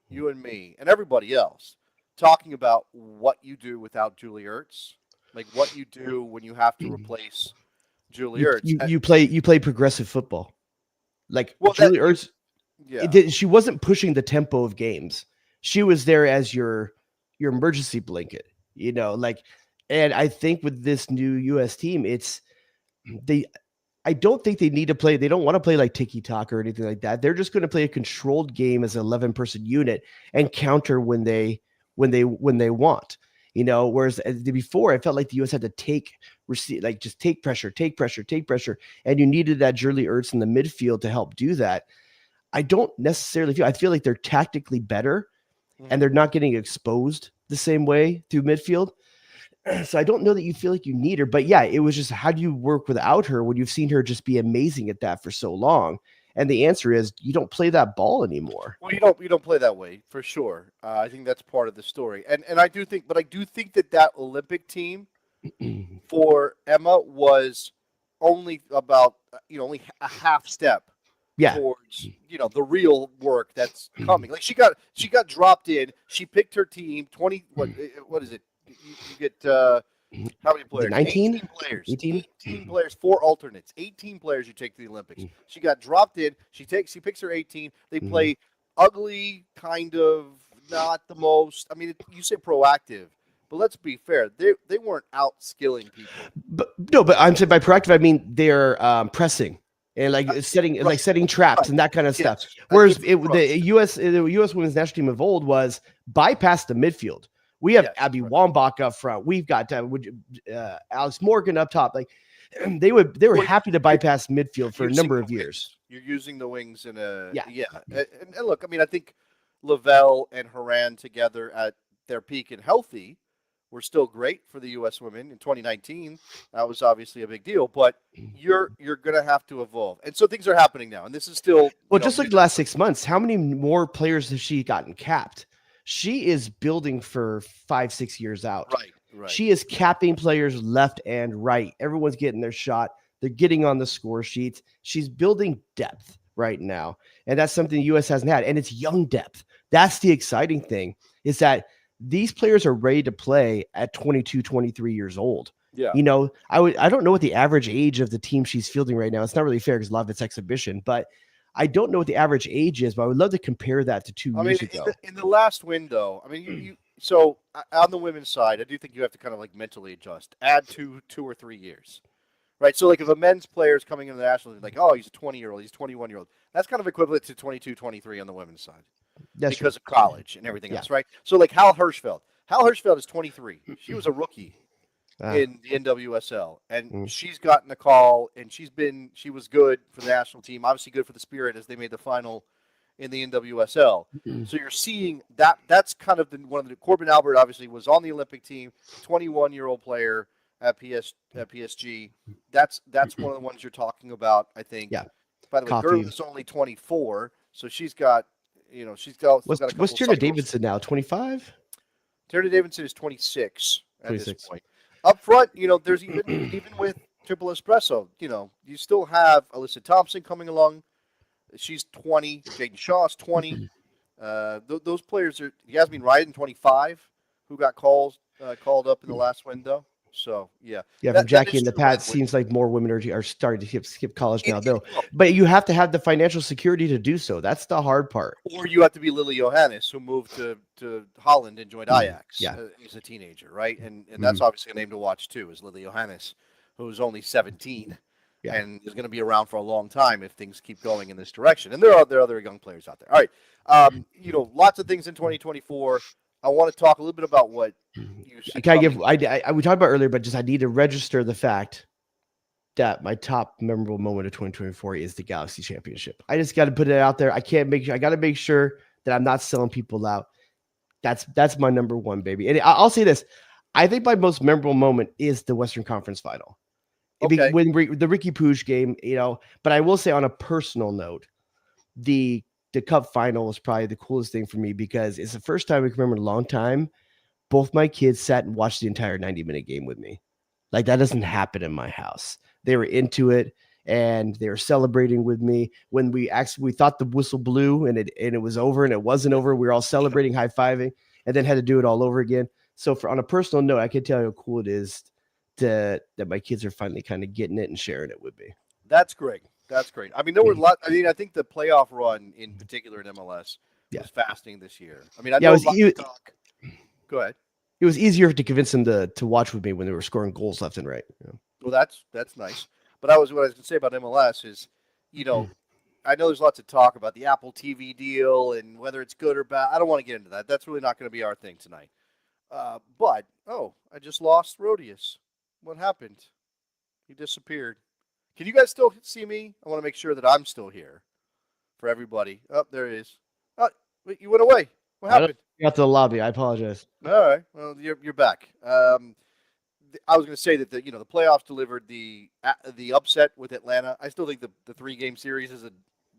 You and me and everybody else talking about what you do without Julie Ertz, like what you do when you have to replace Julie Ertz.
You play progressive football, like Julie Ertz. Yeah, she wasn't pushing the tempo of games. She was there as your emergency blanket, And I think with this new U.S. team, I don't think they need to play. They don't want to play like tiki-taka or anything like that. They're just going to play a controlled game as an 11-person unit and counter when they want. Whereas before, I felt like the U.S. had to just take pressure, and you needed that Julie Ertz in the midfield to help do that. I don't necessarily feel. I feel like they're tactically better, and they're not getting exposed the same way through midfield. So I don't know that you feel like you need her, but yeah, it was just how do you work without her when you've seen her just be amazing at that for so long? And the answer is you don't play that ball anymore.
Well, you don't play that way for sure. I think that's part of the story, and I do think that Olympic team for Emma was only about only a half step towards the real work that's coming. Like she got dropped in. She picked her team. 20. What is it? You get How many players?
19?
18 players.
18?
18 players, 4 alternates. 18 players you take to the Olympics. She got dropped in. She picks her 18. They play ugly, kind of not the most. I mean, you say proactive, but let's be fair. They weren't out skilling people.
But I'm saying by proactive, I mean they're pressing and setting traps and that kind of stuff. Whereas the U.S. women's national team of old was bypass the midfield. We have Abby Wambach up front. We've got Alex Morgan up top. Like they were happy to bypass midfield for a number of years.
You're using the wings in a And look, I mean, I think Lavelle and Horan together at their peak and healthy were still great for the U.S. women in 2019. That was obviously a big deal, but you're going to have to evolve. And so things are happening now, and this is still
just like the last 6 months. How many more players has she gotten capped? She is building for 5-6 years out.
Right.
She is capping players left and right. Everyone's getting their shot. They're getting on the score sheets. She's building depth right now, and that's something the U.S. hasn't had, and it's young depth. That's the exciting thing, is that these players are ready to play at 22, 23 years old.
Yeah.
You know, I don't know what the average age of the team she's fielding right now. It's not really fair because a lot of it's exhibition, but I don't know what the average age is, but I would love to compare that to 2 years ago.
In the last window, I mean, so on the women's side, I do think you have to kind of like mentally adjust, add 2 or 3 years, right? So like if a men's player is coming into the national league, like, oh, he's a 20-year-old, he's a 21-year-old, that's kind of equivalent to 22, 23 on the women's side.
That's
because of college and everything else, right? So like Hal Hirschfeld is 23. She was a rookie in the NWSL, and she's gotten a call, and she was good for the national team, obviously good for the Spirit as they made the final in the NWSL. So you're seeing that's kind of one of the Corbin Albert obviously was on the Olympic team, 21-year-old player at PSG. That's one of the ones you're talking about, I think.
Yeah.
By the way, Gerla's only 24, so she's got. She's got a couple.
What's Tierna Davidson now? 25.
Tierna Davidson is 26 at this point. Up front, there's even with Triple Espresso, you still have Alyssa Thompson coming along. She's 20. Jaden Shaw's 20. Those players are Yasmin Ryden, 25, who got called up in the last window. So
from Jackie and the Pat, seems like more women are starting to skip college now, though. But you have to have the financial security to do so. That's the hard part.
Or you have to be Lily Johannes, who moved to Holland and joined Ajax as a teenager, right? And that's obviously a name to watch too, is Lily Johannes, who's only 17 and is going to be around for a long time if things keep going in this direction. And there are other young players out there. All right, lots of things in 2024. I want to talk a little bit about what you see.
We talked about earlier, but I need to register the fact that my top memorable moment of 2024 is the Galaxy Championship. I just got to put it out there. I got to make sure that I'm not selling people out. That's my number one, baby. And I'll say this. I think my most memorable moment is the Western Conference Final.
Okay.
When the Ricky Puig game, but I will say on a personal note, the Cup final was probably the coolest thing for me because it's the first time I can remember in a long time. Both my kids sat and watched the entire 90-minute game with me. Like that doesn't happen in my house. They were into it and they were celebrating with me. When we thought the whistle blew and it was over and it wasn't over, we were all celebrating, high-fiving, and then had to do it all over again. So on a personal note, I can tell you how cool it is that my kids are finally kind of getting it and sharing it with me.
That's great. That's great. I mean, there were a lot. I mean, I think the playoff run in particular in MLS was fascinating this year. I mean, I know talk. Go ahead.
It was easier to convince them to watch with me when they were scoring goals left and right.
Well, that's nice. But what I was going to say about MLS is, I know there's lots of talk about the Apple TV deal and whether it's good or bad. I don't want to get into that. That's really not going to be our thing tonight. But I just lost Rhodius. What happened? He disappeared. Can you guys still see me? I want to make sure that I'm still here for everybody. Oh, there he is. Oh, you went away. What happened?
You got to the lobby. I apologize.
All right. Well, you're back. I was going to say that the playoffs delivered the upset with Atlanta. I still think the 3-game series is a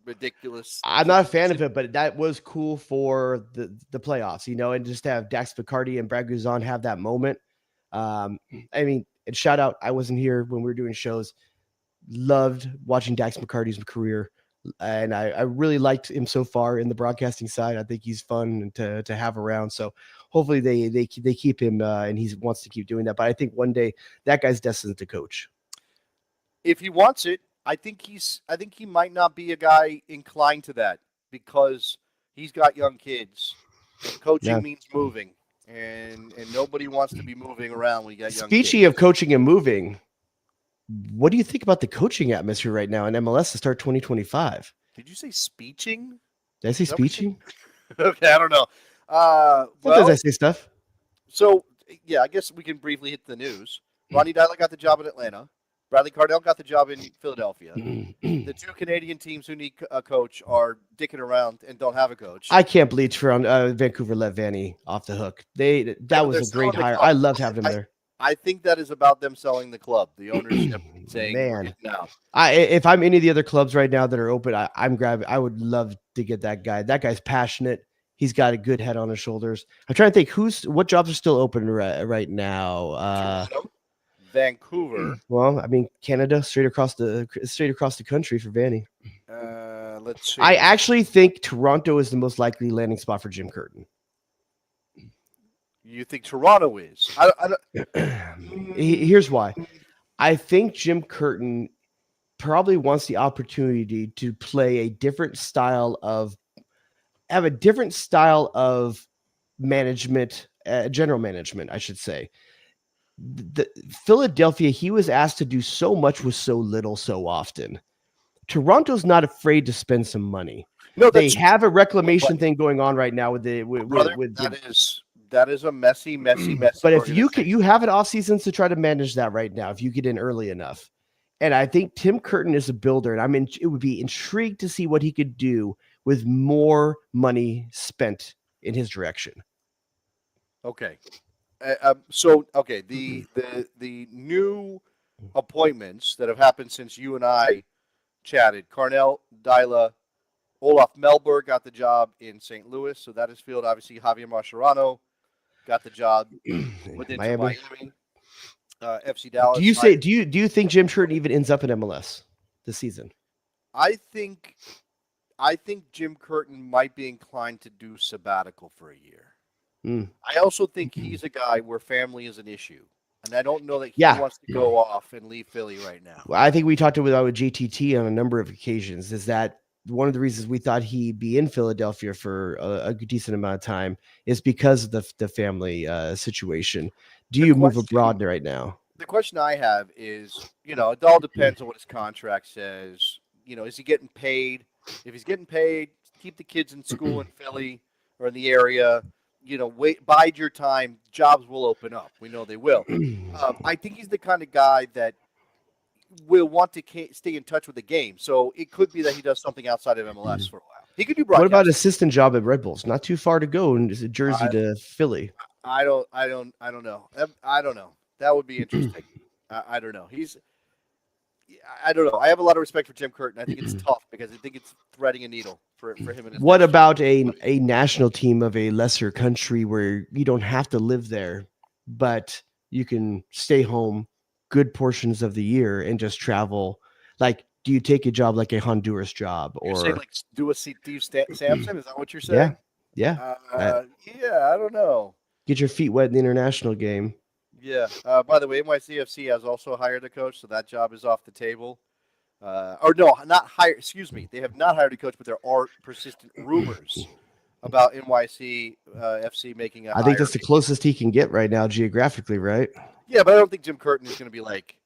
ridiculous.
I'm not a fan of it, but that was cool for the playoffs, and just to have Dax Picardi and Brad Guzan have that moment. I mean, and shout out, I wasn't here when we were doing shows. Loved watching Dax McCarty's career. and I really liked him so far in the broadcasting side. I think he's fun to have around. So hopefully they keep him and he wants to keep doing that. But I think one day that guy's destined to coach.
If he wants it, I think he might not be a guy inclined to that because he's got young kids. And coaching means moving, and nobody wants to be moving around when you got young kids.
Speaking of coaching and moving, what do you think about the coaching atmosphere right now in MLS to start 2025?
Did you say speeching?
Did I say speeching?
Okay, I don't know.
Sometimes I say stuff.
So, yeah, I guess we can briefly hit the news. Ronnie Dyla got the job in Atlanta. Bradley Cardell got the job in Philadelphia. The two Canadian teams who need a coach are dicking around and don't have a coach.
I can't believe Vancouver let Vanny off the hook. That was a great hire. I loved having him there.
I think that is about them selling the club. The ownership saying,
"Man,
now."
If I'm any of the other clubs right now that are open, I'm grabbing. I would love to get that guy. That guy's passionate. He's got a good head on his shoulders. I'm trying to think what jobs are still open right now.
Vancouver.
Well, I mean, Canada, straight across the country for Vanny.
Let's see.
I actually think Toronto is the most likely landing spot for Jim Curtin.
You think Toronto is?
Here's why. I think Jim Curtin probably wants the opportunity to play a different style of management, general management, I should say. The Philadelphia, he was asked to do so much with so little so often. Toronto's not afraid to spend some money. No, they have a reclamation thing going on right now with
that is a messy.
But if you have an off seasons to try to manage that right now, if you get in early enough, and I think Tim Curtin is a builder, and it would be intrigued to see what he could do with more money spent in his direction.
Okay. The new appointments that have happened since you and I chatted, Carnell, Dyla, Olaf Melberg got the job in St. Louis, so that is filled. Obviously, Javier Mascherano got the job within Miami. FC Dallas.
Do you think Jim Curtin even ends up in MLS this season?
I think Jim Curtin might be inclined to do sabbatical for a year. I also think he's a guy where family is an issue. And I don't know that he wants to go off and leave Philly right now.
Well, I think we talked about with JTT on a number of occasions, is that one of the reasons we thought he'd be in Philadelphia for a decent amount of time is because of the family situation. Do you move abroad right now?
The question I have is, it all depends on what his contract says. Is he getting paid? If he's getting paid, keep the kids in school in Philly or in the area. Bide your time. Jobs will open up. We know they will. I think he's the kind of guy that will want to stay in touch with the game. So it could be that he does something outside of MLS for a while. He could do broadcasting.
What about assistant job at Red Bulls? Not too far to go in Jersey to Philly.
I don't know. I don't know. That would be interesting. I don't know. I don't know. I have a lot of respect for Jim Curtin. I think it's tough because I think it's threading a needle for him.
What about a national team of a lesser country where you don't have to live there, but you can stay home good portions of the year and just travel? Like, do you take a job like a Honduras job, or
saying like do a Steve Sampson? Is that what you're saying?
Yeah.
I don't know.
Get your feet wet in the international game.
Yeah. By the way, NYCFC has also hired a coach, so that job is off the table. Or no, not hired. Excuse me. They have not hired a coach, but there are persistent rumors about NYCFC making a hire.
I think that's the closest he can get right now geographically, right?
Yeah, but I don't think Jim Curtin is going to be like,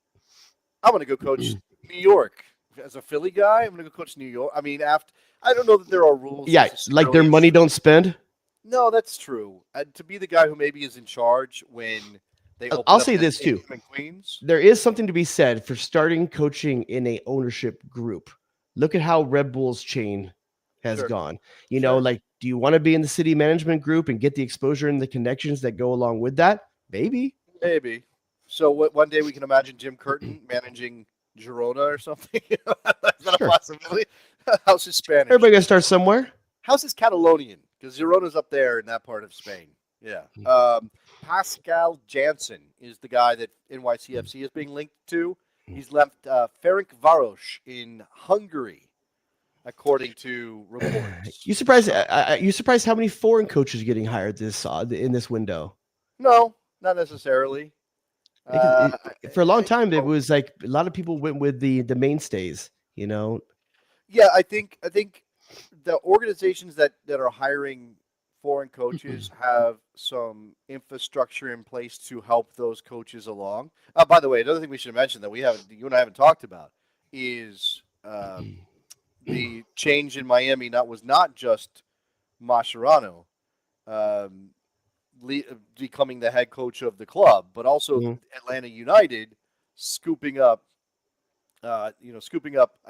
I'm going to go coach New York. As a Philly guy, I'm going to go coach New York. I mean, I don't know that there are rules.
Yeah, like their money don't spend?
No, that's true. To be the guy who maybe is in charge when they open
I'll
up
say this too.
Queens.
There is something to be said for starting coaching in a ownership group. Look at how Red Bull's chain has gone. You know, like, do you want to be in the city management group and get the exposure and the connections that go along with that? Maybe.
So one day we can imagine Jim Curtin managing Girona or something. Is that a possibility? How's his Spanish?
Everybody got to start somewhere.
How's his Catalonian? Because Girona's up there in that part of Spain. Yeah. Pascal Jansen is the guy that NYCFC is being linked to. He's left Ferencváros in Hungary. according to reports.
You surprised? You surprised how many foreign coaches are getting hired in this window?
No, not necessarily.
For a long time, it was like a lot of people went with the mainstays.
Yeah, I think the organizations that are hiring foreign coaches have some infrastructure in place to help those coaches along. By the way, another thing we should mention that you and I haven't talked about is the change in Miami. Was not just Mascherano becoming the head coach of the club, but also Atlanta United scooping up a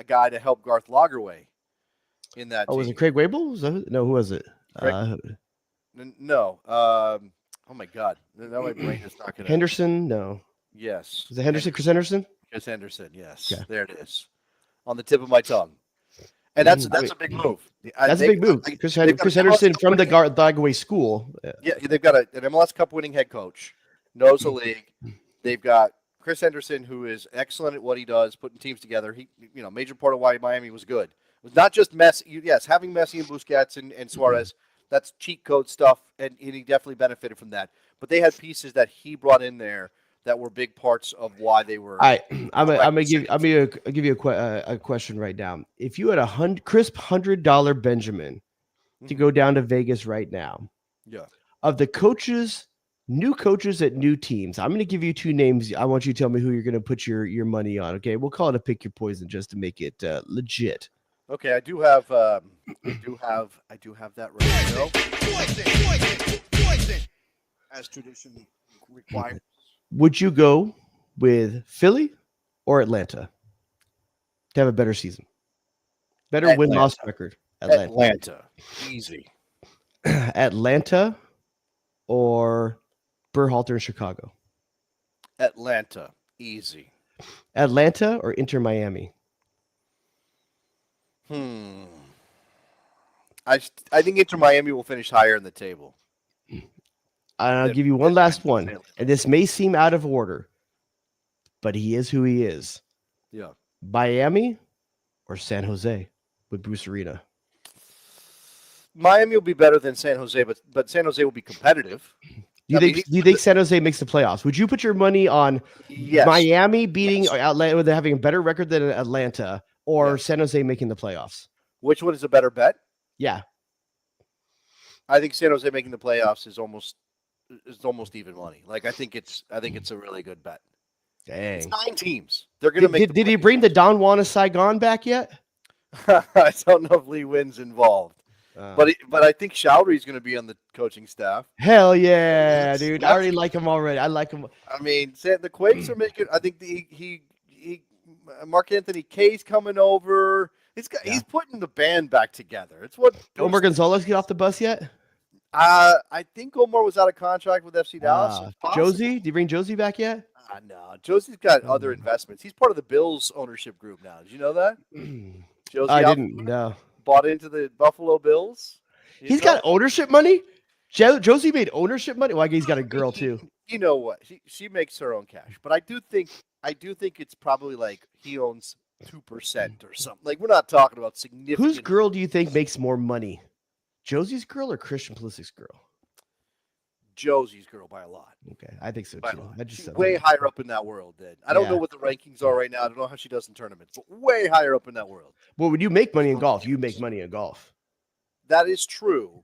guy to help Garth Lagerwey in that team.
Was it Craig Wable? No, who was it?
No. Oh my God. Now my brain is not going to.
Henderson? No.
Yes.
Is it Henderson? Chris Henderson?
Chris Henderson. Yes.
Yeah.
There it is. On the tip of my tongue. And that's a big move.
That's a big move. Chris Henderson from the Lagerwey school.
Yeah, they've got an MLS Cup winning head coach, knows the league. They've got Chris Henderson, who is excellent at what he does, putting teams together. He, major part of why Miami was good. It was not just Messi. Yes, having Messi and Busquets and Suarez, that's cheat code stuff, and he definitely benefited from that. But they had pieces that he brought in there that were big parts of why they were.
I'm gonna give you a question right now. If you had a crisp $100 Benjamin to go down to Vegas right now, of the coaches, new coaches at new teams, I'm going to give you two names. I want you to tell me who you're going to put your money on. Okay, we'll call it a pick your poison just to make it legit.
Okay, I do have that right now. Poison. As tradition requires.
Would you go with Philly or Atlanta to have a better season? Better win-loss record.
Atlanta. Easy.
Atlanta or Berhalter in Chicago?
Atlanta. Easy.
Atlanta or Inter Miami?
I think Inter Miami will finish higher in the table.
I'll give you one last one, and this may seem out of order, but he is who he is.
Yeah.
Miami or San Jose with Bruce Arena?
Miami will be better than San Jose, but San Jose will be competitive.
Do you think San Jose makes the playoffs? Would you put your money on Miami beating Atlanta, they're having a better record than Atlanta, or San Jose making the playoffs?
Which one is a better bet?
Yeah.
I think San Jose making the playoffs is almost even money. Like I think it's a really good bet.
Dang.
It's 9 teams. They're gonna make.
Did he bring the Don Juan of Saigon back yet?
I don't know if Lee Wynn's involved, but I think Chowdhury's going to be on the coaching staff.
Hell yeah, dude! I already like him already. I like him.
I mean, the Quakes are making. I think Mark Anthony Kay's coming over. He's putting the band back together. It's what.
Omar Gonzalez get off the bus yet?
I think Omar was out of contract with FC Dallas.
Josie, did you bring Josie back yet?
No, Josie's got other investments. He's part of the Bills ownership group now. Did you know that? Josie
I didn't know.
Bought into the Buffalo Bills.
He's got ownership money? Josie made ownership money? Well, he's got a girl too.
You know what? She makes her own cash. But I do think it's probably like he owns 2% or something. Like we're not talking about significant.
Whose girl do you think makes more money? Josie's girl or Christian Pulisic's girl?
Josie's girl by a lot.
Okay, I think so too.
She's way higher up in that world. Then I don't know what the rankings are right now. I don't know how she does in tournaments, but way higher up in that world.
Well, when you make money in golf, you make money in golf.
That is true.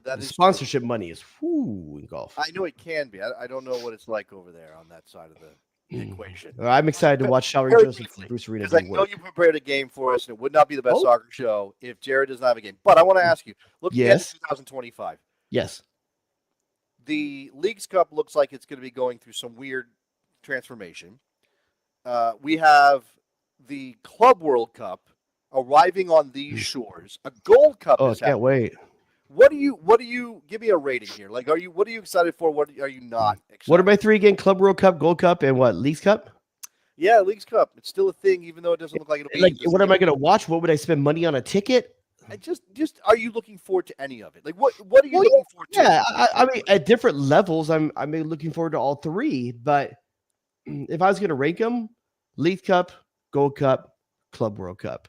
That is
sponsorship money is in golf.
I know it can be. I don't know what it's like over there on that side of the equation.
I'm excited to watch Showery Joseph and Bruce Arena.
Because I know you prepared a game for us, and it would not be the best soccer show if Jared does not have a game. But I want to ask you, looking at 2025.
Yes.
The Leagues Cup looks like it's going to be going through some weird transformation. We have the Club World Cup arriving on these shores. A Gold Cup.
Oh, I can't wait.
What do you give me a rating here? Like, what are you excited for? What are you not excited?
What are my 3 again? Club World Cup, Gold Cup, and what? Leagues Cup?
Yeah, Leagues Cup. It's still a thing, even though it doesn't look like it'll be.
Like, what am I going to watch? What would I spend money on a ticket?
Just are you looking forward to any of it? Like what are you looking forward to?
Yeah, I mean at different levels, I'm looking forward to all 3. But if I was going to rank them, League Cup, Gold Cup, Club World Cup,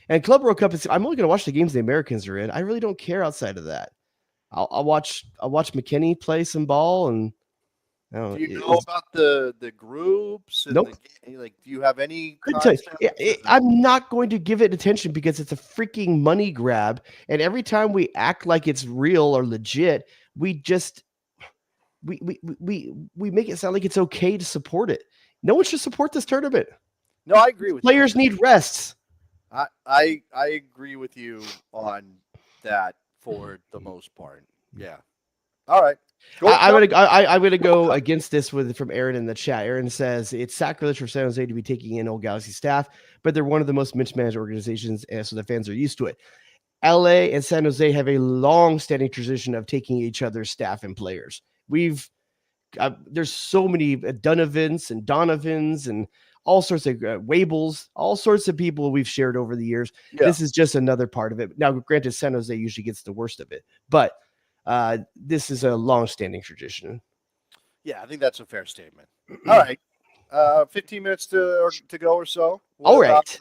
And Club World Cup is. I'm only going to watch the games the Americans are in. I really don't care outside of that. I'll watch McKinney play some ball, and
do you know about the groups? And
Nope.
Do you have any
Couldn't tell you.
concept?
I'm not going to give it attention because it's a freaking money grab, and every time we act like it's real or legit, we just we make it sound like it's okay to support it. No one should support this tournament.
No, I agree with
Players need rests.
I agree with you on that for the most part. Yeah. All right.
I'm gonna go against this from Aaron in the chat. Aaron says it's sacrilege for San Jose to be taking in old Galaxy staff, but they're one of the most mismanaged organizations, and so the fans are used to it. LA and San Jose have a long-standing tradition of taking each other's staff and players. There's so many Donovans and Donovans and all sorts of Wables, all sorts of people we've shared over the years. Yeah. This is just another part of it. Now, granted, San Jose usually gets the worst of it, but this is a long-standing tradition.
Yeah, I think that's a fair statement. All right. 15 minutes to go or so.
All right.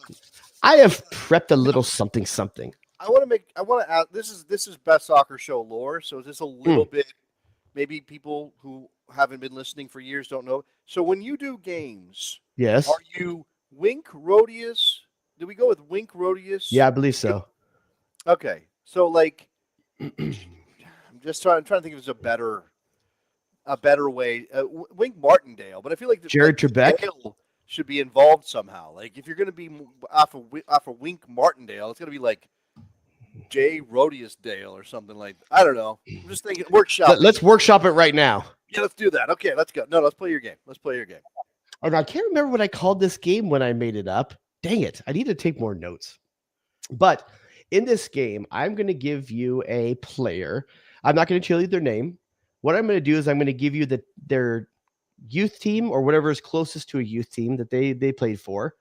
I have prepped a little something.
I want to add, this is Best Soccer Show lore, so just a little bit, maybe people who haven't been listening for years don't know. So when you do games,
yes,
are you Wink Rodius? Do we go with Wink Rodius?
Yeah, I believe so.
Okay. So I'm trying to think if there's a better way. Wink Martindale, but I feel like
Jared Trebek
should be involved somehow. Like if you're going to be off of Wink Martindale, it's going to be like J. Rodius Dale or something like that. I don't know. I'm just thinking workshop.
Let's workshop it right now.
Yeah, let's do that. Okay, let's go. No, let's play your game.
Oh, no, I can't remember what I called this game when I made it up. Dang it. I need to take more notes. But in this game, I'm going to give you a player. I'm not going to tell you their name. What I'm going to do is I'm going to give you their youth team or whatever is closest to a youth team that they played for.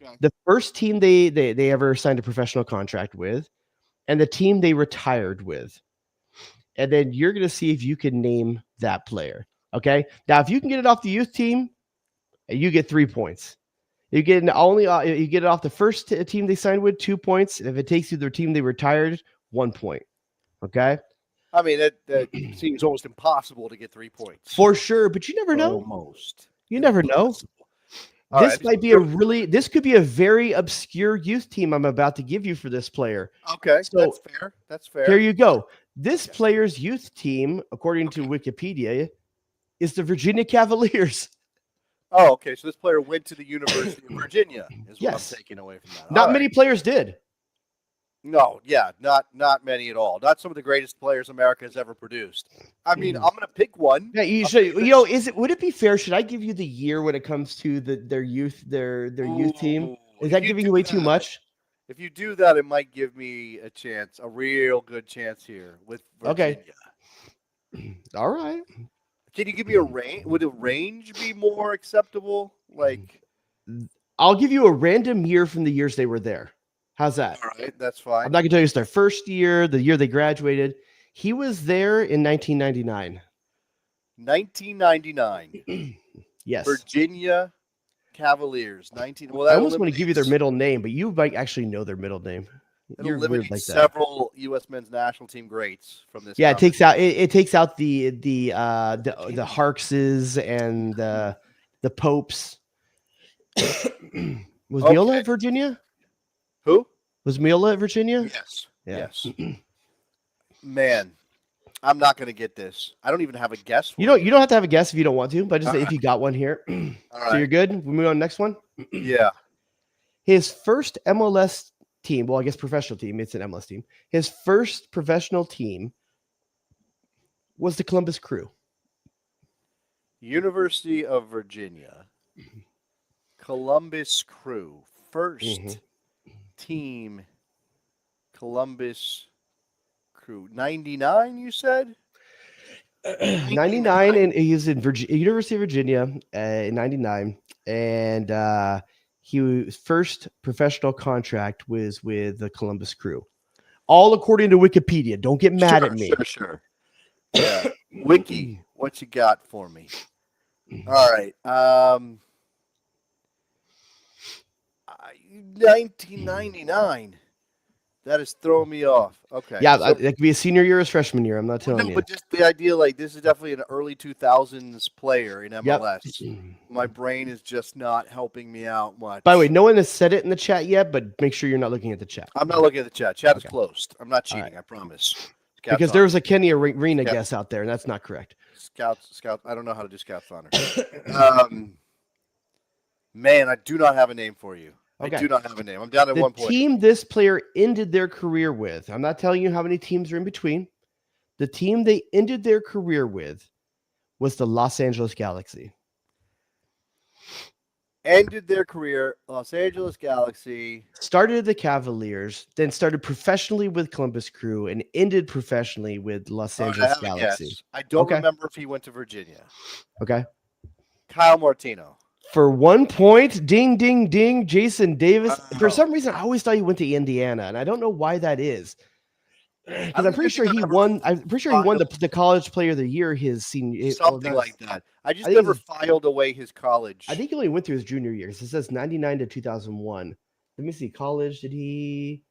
Okay. The first team they ever signed a professional contract with, and the team they retired with. And then you're going to see if you can name that player. Okay. Now, if you can get it off the youth team, you get 3 points. You get it off the first team they signed with, 2 points. And if it takes you their team they retired, 1 point. Okay.
I mean, that seems almost impossible to get 3 points.
For sure, but you never know.
Almost.
You never know. This could be a very obscure youth team I'm about to give you for this player.
Okay, so that's fair.
Here you go. This player's youth team, according to Wikipedia, is the Virginia Cavaliers.
Oh, okay. So this player went to the University of Virginia, is what I'm taking away from that.
Not many players did.
No, yeah, not many at all. Not some of the greatest players America has ever produced. I mean, I'm going to pick one.
Yeah, you should. Would it be fair? Should I give you the year when it comes to their youth team? Is that giving away too much?
If you do that, it might give me a chance, a real good chance here with Virginia.
Okay. All right.
Can you give me a range? Would a range be more acceptable?
I'll give you a random year from the years they were there. How's that?
All right, that's fine.
I'm not going to tell you it's their first year, the year they graduated. He was there in 1999.
1999.
Yes.
Virginia Cavaliers.
I almost want to give you their middle name, but you might actually know their middle name.
It eliminates several U.S. men's national team greats from this.
Yeah, it takes out the Harkses and the Popes. Was Miola at Virginia?
Who?
Was Miola at Virginia?
Yes. Yeah. Yes. Man, I'm not going to get this. I don't even have a guess.
You don't have to have a guess if you don't want to, but just if you got one here.
All right.
So you're good? We move on to the next one?
Yeah.
His first MLS team, well, I guess professional team, it's an MLS team. His first professional team was the Columbus Crew.
University of Virginia. Columbus Crew. First team, Columbus Crew. 99, you said?
99, and he was in University of Virginia in 99. And his first professional contract was with the Columbus Crew. All according to Wikipedia. Don't get mad at me.
Sure. Yeah. Wiki, what you got for me? All right. 1999. That is throwing me off. Okay.
Yeah,
so,
that could be a senior year or a freshman year. I'm not telling you.
But just the idea, like this is definitely an early 2000s player in
Yep.
MLS. My brain is just not helping me out much.
By the way, no one has said it in the chat yet, but make sure you're not looking at the chat.
I'm not looking at the chat. Chat
Okay.
is closed. I'm not cheating.
Right.
I promise.
Because there was a Kenny Arena guess out there, and that's not correct.
Scouts. I don't know how to do Scouts honor. Man, I do not have a name for you.
Okay.
I do not have a name. I'm down at 1 point.
The team this player ended their career with, I'm not telling you how many teams are in between. The team they ended their career with was the Los Angeles Galaxy.
Ended their career, Los Angeles Galaxy.
Started at the Cavaliers, then started professionally with Columbus Crew, and ended professionally with Los Angeles Galaxy.
I don't remember if he went to Virginia.
Okay.
Kyle Martino.
For 1 point, ding, ding, ding, Jason Davis. For some reason, I always thought he went to Indiana, and I don't know why that is. Because I'm pretty sure he won. I'm pretty sure he won the College Player of the Year his senior.
Something like that. I never filed away his college.
I think he only went through his junior year. It says 99 to 2001. Let me see. College? Did he?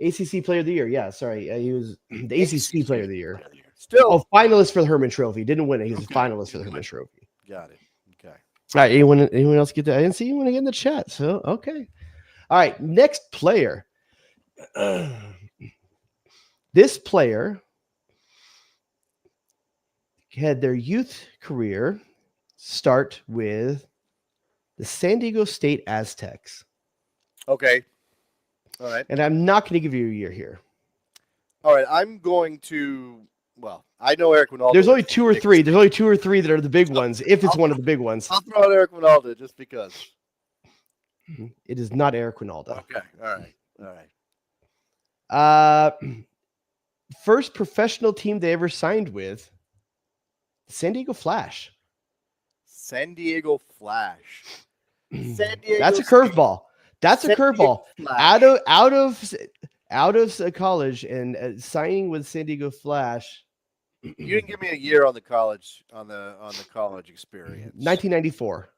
ACC Player of the Year. Yeah, sorry. He was the ACC Player of the Year.
Still,
finalist for the Herman Trophy. Didn't win it. He was a finalist for the Herman Trophy.
Got it. Okay.
All right. Anyone else get that? I didn't see anyone in the chat. So okay. All right. Next player. This player had their youth career start with the San Diego State Aztecs.
Okay. All right.
And I'm not going to give you a year here.
All right. I'm going to. Well, I know Eric Winalda.
There's only two or three. There's only two or three that are the big ones, if it's one of the big ones.
I'll throw out Eric Winalda just because.
It is not Eric Winalda.
Okay. All right.
First professional team they ever signed with, San Diego Flash.
San Diego Flash.
That's a curveball. That's a curveball. Out of college and signing with San Diego Flash.
You didn't give me a year on the college college experience.
1994.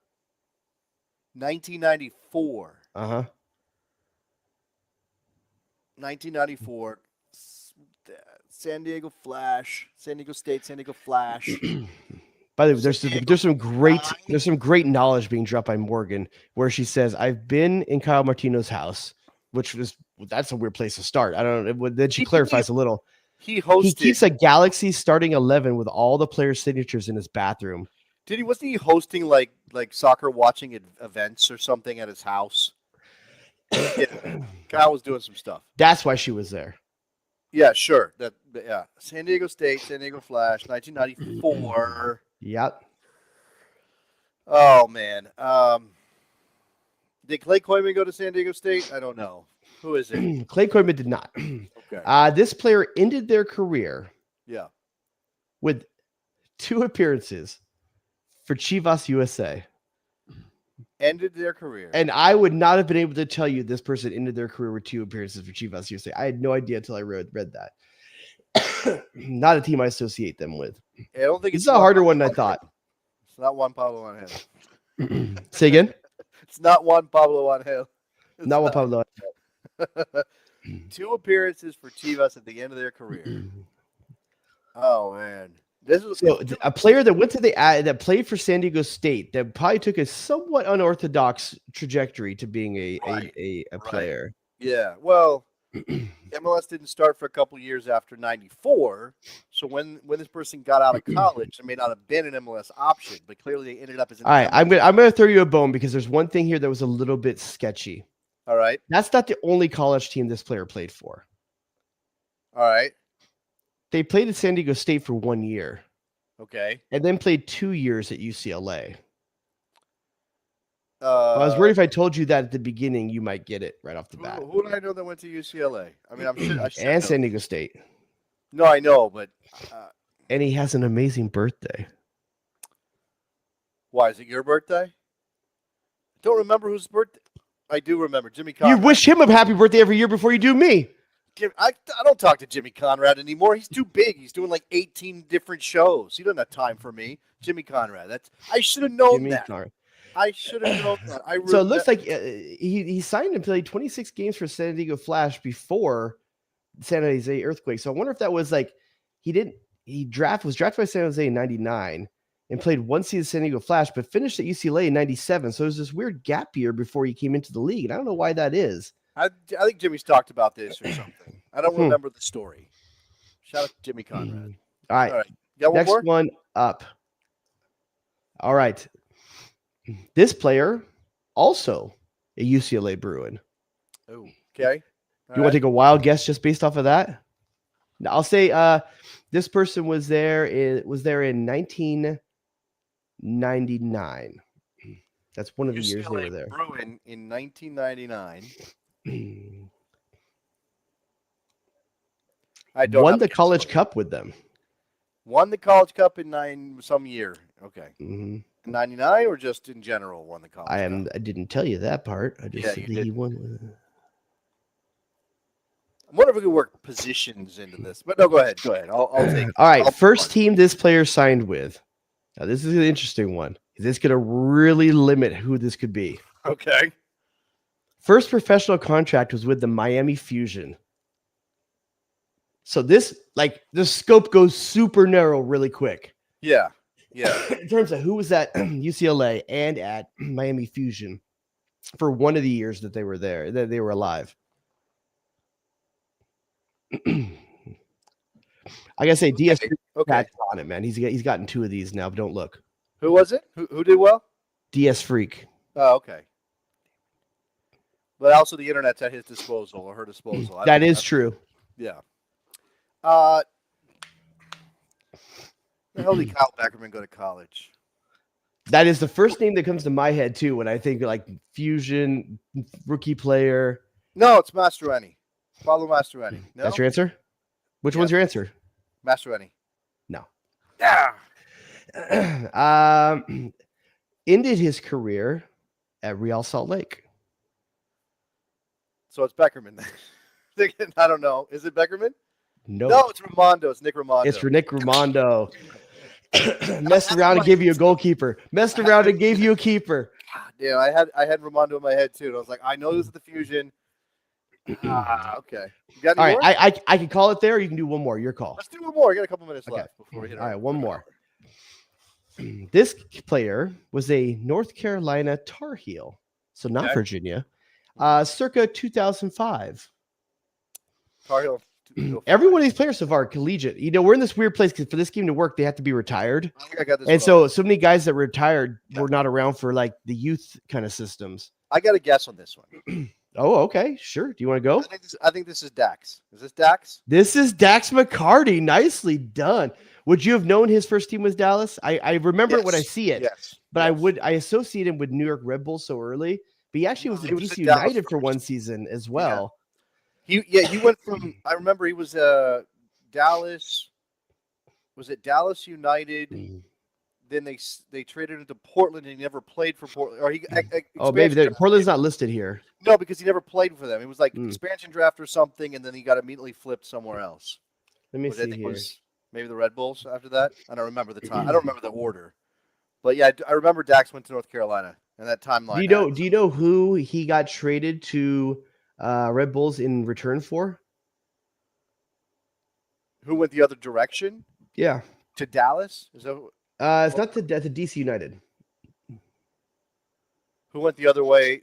1994. 1994. San Diego Flash. San Diego State. San Diego Flash.
By the way, there's some great knowledge being dropped by Morgan, where she says, "I've been in Kyle Martino's house," that's a weird place to start. I don't know. Then she clarifies a little. He keeps a Galaxy starting 11 with all the players' signatures in his bathroom.
Wasn't he hosting like soccer watching events or something at his house? Yeah. Kyle was doing some stuff.
That's why she was there.
Yeah, sure. San Diego State, San Diego Flash, 1994.
Yep.
Oh man. Did Clay Koyman go to San Diego State? I don't know. Who is it?
Clay Koyman did not.
Okay.
This player ended their career.
Yeah.
With 2 appearances for Chivas USA.
Ended their career.
And I would not have been able to tell you this person ended their career with 2 appearances for Chivas USA. I had no idea until I read that. Not a team I associate them with.
I don't think
it's a harder one than I thought.
It's not Juan Pablo Angel.
Say again?
It's not Juan Pablo Angel.
Not Juan Pablo.
2 appearances for Chivas at the end of their career. Oh man. This is
a player that went to that played for San Diego State that probably took a somewhat unorthodox trajectory to being a player.
Yeah, well, MLS didn't start for a couple years after '94, so when this person got out of college, there may not have been an MLS option, but clearly they ended up as.
All right, I'm gonna throw you a bone because there's one thing here that was a little bit sketchy.
All right,
that's not the only college team this player played for.
All right.
They played at San Diego State for 1 year.
Okay.
And then played 2 years at UCLA. I was worried if I told you that at the beginning, you might get it right off the bat.
Who did I know that went to UCLA? I mean, I should
and San Diego State.
No, I know, but.
And he has an amazing birthday.
Why? Is it your birthday? I don't remember whose birthday. I do remember. Jimmy Conrad.
You wish him a happy birthday every year before you do me.
I don't talk to Jimmy Conrad anymore. He's too big. He's doing like 18 different shows. He doesn't have time for me. Jimmy Conrad. I should have known that. I should have known that.
So it looks like he signed and played 26 games for San Diego Flash before San Jose Earthquake. So I wonder if that was like he was drafted by San Jose in 99 and played one season San Diego Flash, but finished at UCLA in 97. So there's this weird gap year before he came into the league. And I don't know why that is.
I think Jimmy's talked about this or something. I don't remember the story. Shout out to Jimmy Conrad.
All right.
Got one
Next
more?
one up. All right. This player, also a UCLA Bruin.
Oh, okay.
You want to take a wild guess just based off of that? No, I'll say this person was there in 1999. That's one of the years they were there.
Bruin in 1999. I don't
won the College Cup with them.
Won the College Cup in some year. Okay.
Mm-hmm.
99 or just in general won the College Cup?
I didn't tell you that part. I just said that he won.
I wonder if we could work positions into this. But no, go ahead. I'll take it.
All right. First team this player signed with. Now, this is an interesting one. This is going to really limit who this could be.
Okay.
First professional contract was with the Miami Fusion. So this, the scope goes super narrow really quick.
Yeah.
In terms of who was at UCLA and at Miami Fusion for one of the years that they were there, that they were alive. I gotta say, DS
okay.
on it, man. He's gotten two of these now, but don't look.
Who was it? Who did well?
DS Freak.
Oh, okay. But also the internet's at his disposal or her disposal.
That is true.
Yeah. The hell did Kyle Beckerman go to college?
That is the first name that comes to my head too when I think Fusion rookie player.
No, it's Mastroeni. Follow Mastroeni. No?
That's your answer? Which one's your answer?
Mastroeni.
No.
Yeah.
Ended his career at Real Salt Lake.
So it's Beckerman. I don't know. Is it Beckerman?
No.
No, it's Raimondo. It's Nick Raimondo.
It's for Nick Raimondo. Messed around and gave you a goalkeeper. Messed around and gave you a keeper.
Yeah, I had Raimondo in my head too. And I was like, I know this is the Fusion. Okay. You got any
All right, I can call it there. Or you can do one more. Your call.
Let's do one more. We got a couple minutes left before we hit.
All right, one more. This player was a North Carolina Tar Heel, so not Virginia. Circa 2005.
Tar Heel.
Every one of these players so far are collegiate. We're in this weird place because for this game to work, they have to be retired.
I think I got this.
And so many guys that retired were not around for the youth kind of systems.
I got a guess on this one.
Oh, okay, sure. Do you want to go?
I think this is Dax. Is this Dax?
This is Dax McCarty. Nicely done. Would you have known his first team was Dallas? I remember it when I see it.
Yes.
But I associate him with New York Red Bulls so early. But he actually was at DC United for one season as well.
He went from, I remember he was Dallas. Was it Dallas United? Then they traded him to Portland and he never played for Portland. Or
maybe Portland's not listed here.
No, because he never played for them. It was like expansion draft or something, and then he got immediately flipped somewhere else.
Let me see here.
Was maybe the Red Bulls after that. I don't remember the time. I don't remember the order. But yeah, I remember Dax went to North Carolina and that timeline.
Do you know who he got traded to Red Bulls in return for?
Who went the other direction?
Yeah.
To Dallas? Is that
it's not to DC United.
Who went the other way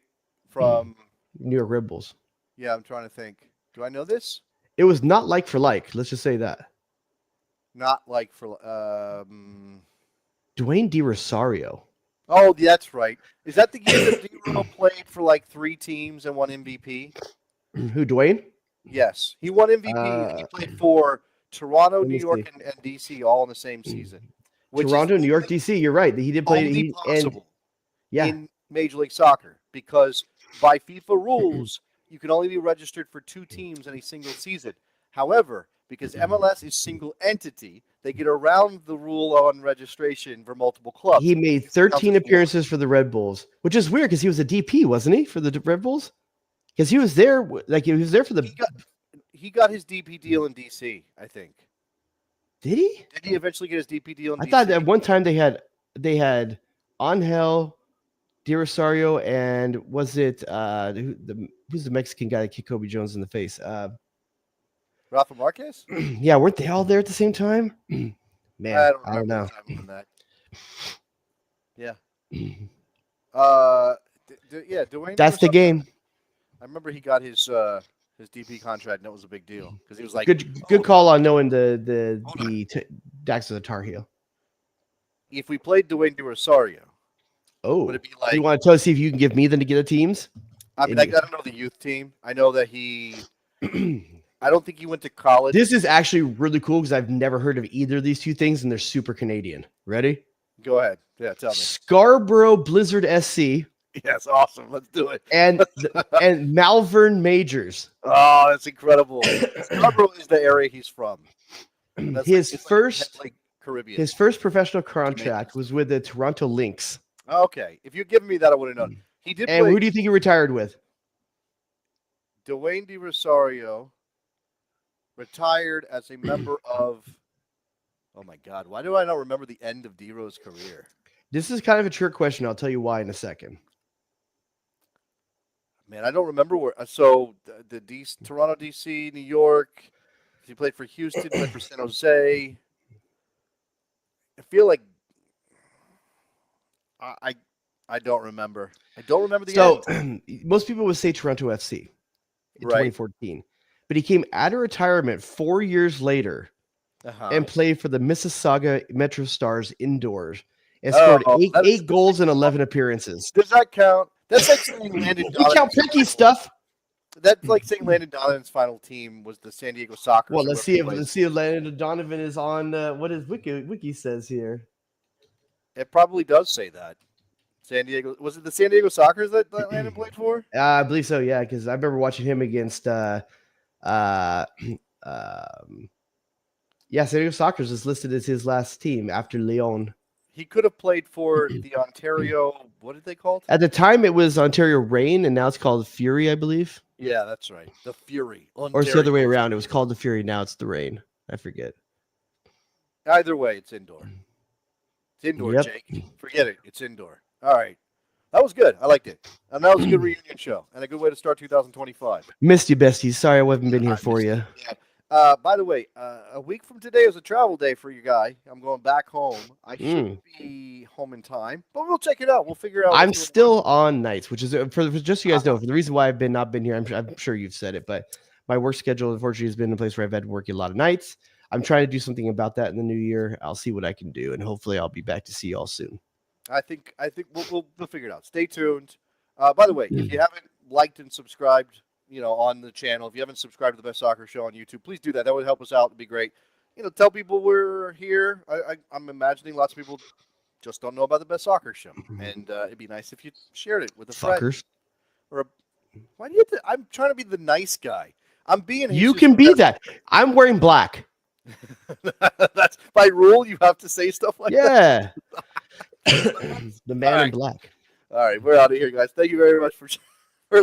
from
New York Red Bulls?
Yeah, I'm trying to think. Do I know this?
It was not like for like. Let's just say that.
Not like for
Dwayne DiRosario.
Oh, that's right. Is that the year that D-Ro played for 3 teams and won MVP?
Who, Dwayne?
Yes. He won MVP. He played for Toronto, New York, and DC all in the same season.
Toronto, New York, DC. You're right. He did play.
In Major League Soccer, because by FIFA rules, you can only be registered for 2 teams in a single season. However, because MLS is single entity, they get around the rule on registration for multiple clubs.
He made 13 appearances for the Red Bulls, which is weird because he was a DP, wasn't he, for the Red Bulls? Because he was there, he was there for the.
He got his DP deal in DC, I think.
Did he?
Did he eventually get his DP deal in DC?
I thought at one time they had Angel De Rosario, and was it who's the Mexican guy that kicked Kobe Jones in the face?
Rafa Marquez?
Yeah, weren't they all there at the same time? Man,
I don't
I don't
remember
know.
the timing on that. Yeah. Dwayne.
That's the game.
I remember he got his DP contract, and that was a big deal because he was like,
good call on knowing the Dax is a Tar Heel.
if we played Dwayne De Rosario,
would
it be like?
You want to see if you can give me the Nagita teams?
I mean, I don't know the youth team. I know that he. I don't think he went to college.
This is actually really cool because I've never heard of either of these two things, and they're super Canadian. Ready?
Go ahead. Yeah, tell me.
Scarborough Blizzard SC.
Yes, awesome. Let's do it.
And Malvern Majors.
Oh, that's incredible. Scarborough is the area he's from.
His first
Caribbean.
His first professional contract was with the Toronto Lynx.
Okay, if you'd given me that, I would have known. He did.
And who do you think he retired with?
Dwayne De Rosario retired as a member of. Oh my God! Why do I not remember the end of D-Ro's career?
This is kind of a trick question. I'll tell you why in a second.
Man, I don't remember where. So Toronto, DC, New York. He played for Houston. Played for San Jose. I feel like I don't remember. I don't remember the end.
Most people would say Toronto FC in
Right.
2014, but he came out of retirement 4 years later and played for the Mississauga Metro Stars indoors and scored eight goals in 11 appearances.
Does that count? That's like saying Landon Donovan.
You count Pinky stuff.
That's like saying Landon Donovan's final team was the San Diego Sockers.
Well, let's see if Landon Donovan is on what his wiki says here.
It probably does say that. San Diego, was it the San Diego Sockers that Landon played for?
I believe so, yeah, because I remember watching him against San Diego Sockers is listed as his last team after Leon.
He could have played for the Ontario, what did they call it?
At the time, it was Ontario Reign, and now it's called Fury, I believe.
Yeah, that's right. The Fury. Ontario.
Or it's the other way around. It was called the Fury, now it's the Reign. I forget.
Either way, it's indoor. It's indoor,
Yep.
Jake. Forget it. It's indoor. All right. That was good. I liked it. And that was a good reunion show and a good way to start 2025.
Missed you, besties. Sorry I haven't been here for you.
Yeah. By the way, a week from today is a travel day for you guy. I'm going back home. I should be home in time, but we'll check it out. We'll figure out.
I'm still on nights, which is for just so you guys know. For the reason why I've not been here, I'm sure you've said it, but my work schedule unfortunately has been in a place where I've had to work a lot of nights. I'm trying to do something about that in the new year. I'll see what I can do, and hopefully I'll be back to see y'all soon.
I think we'll figure it out. Stay tuned. By the way, if you haven't liked and subscribed, on the channel, if you haven't subscribed to the Best Soccer Show on YouTube, please do that. That would help us out. It'd be great. Tell people we're here. I'm imagining lots of people just don't know about the Best Soccer Show, and it'd be nice if you shared it with a friend. Why do you? I'm trying to be the nice guy. I'm being.
You can be that. I'm wearing black.
That's by rule. You have to say stuff like that.
The man in black.
All right, we're out of here, guys. Thank you very much for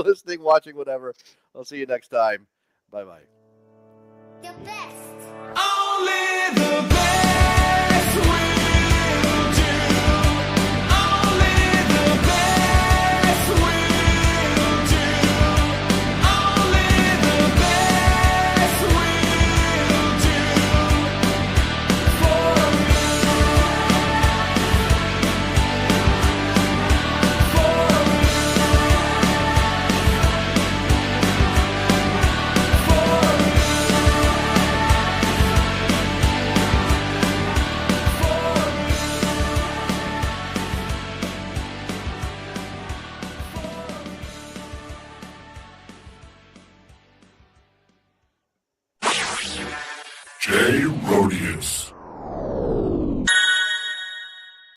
listening, watching, whatever. I'll see you next time. Bye-bye.
The best.
Only the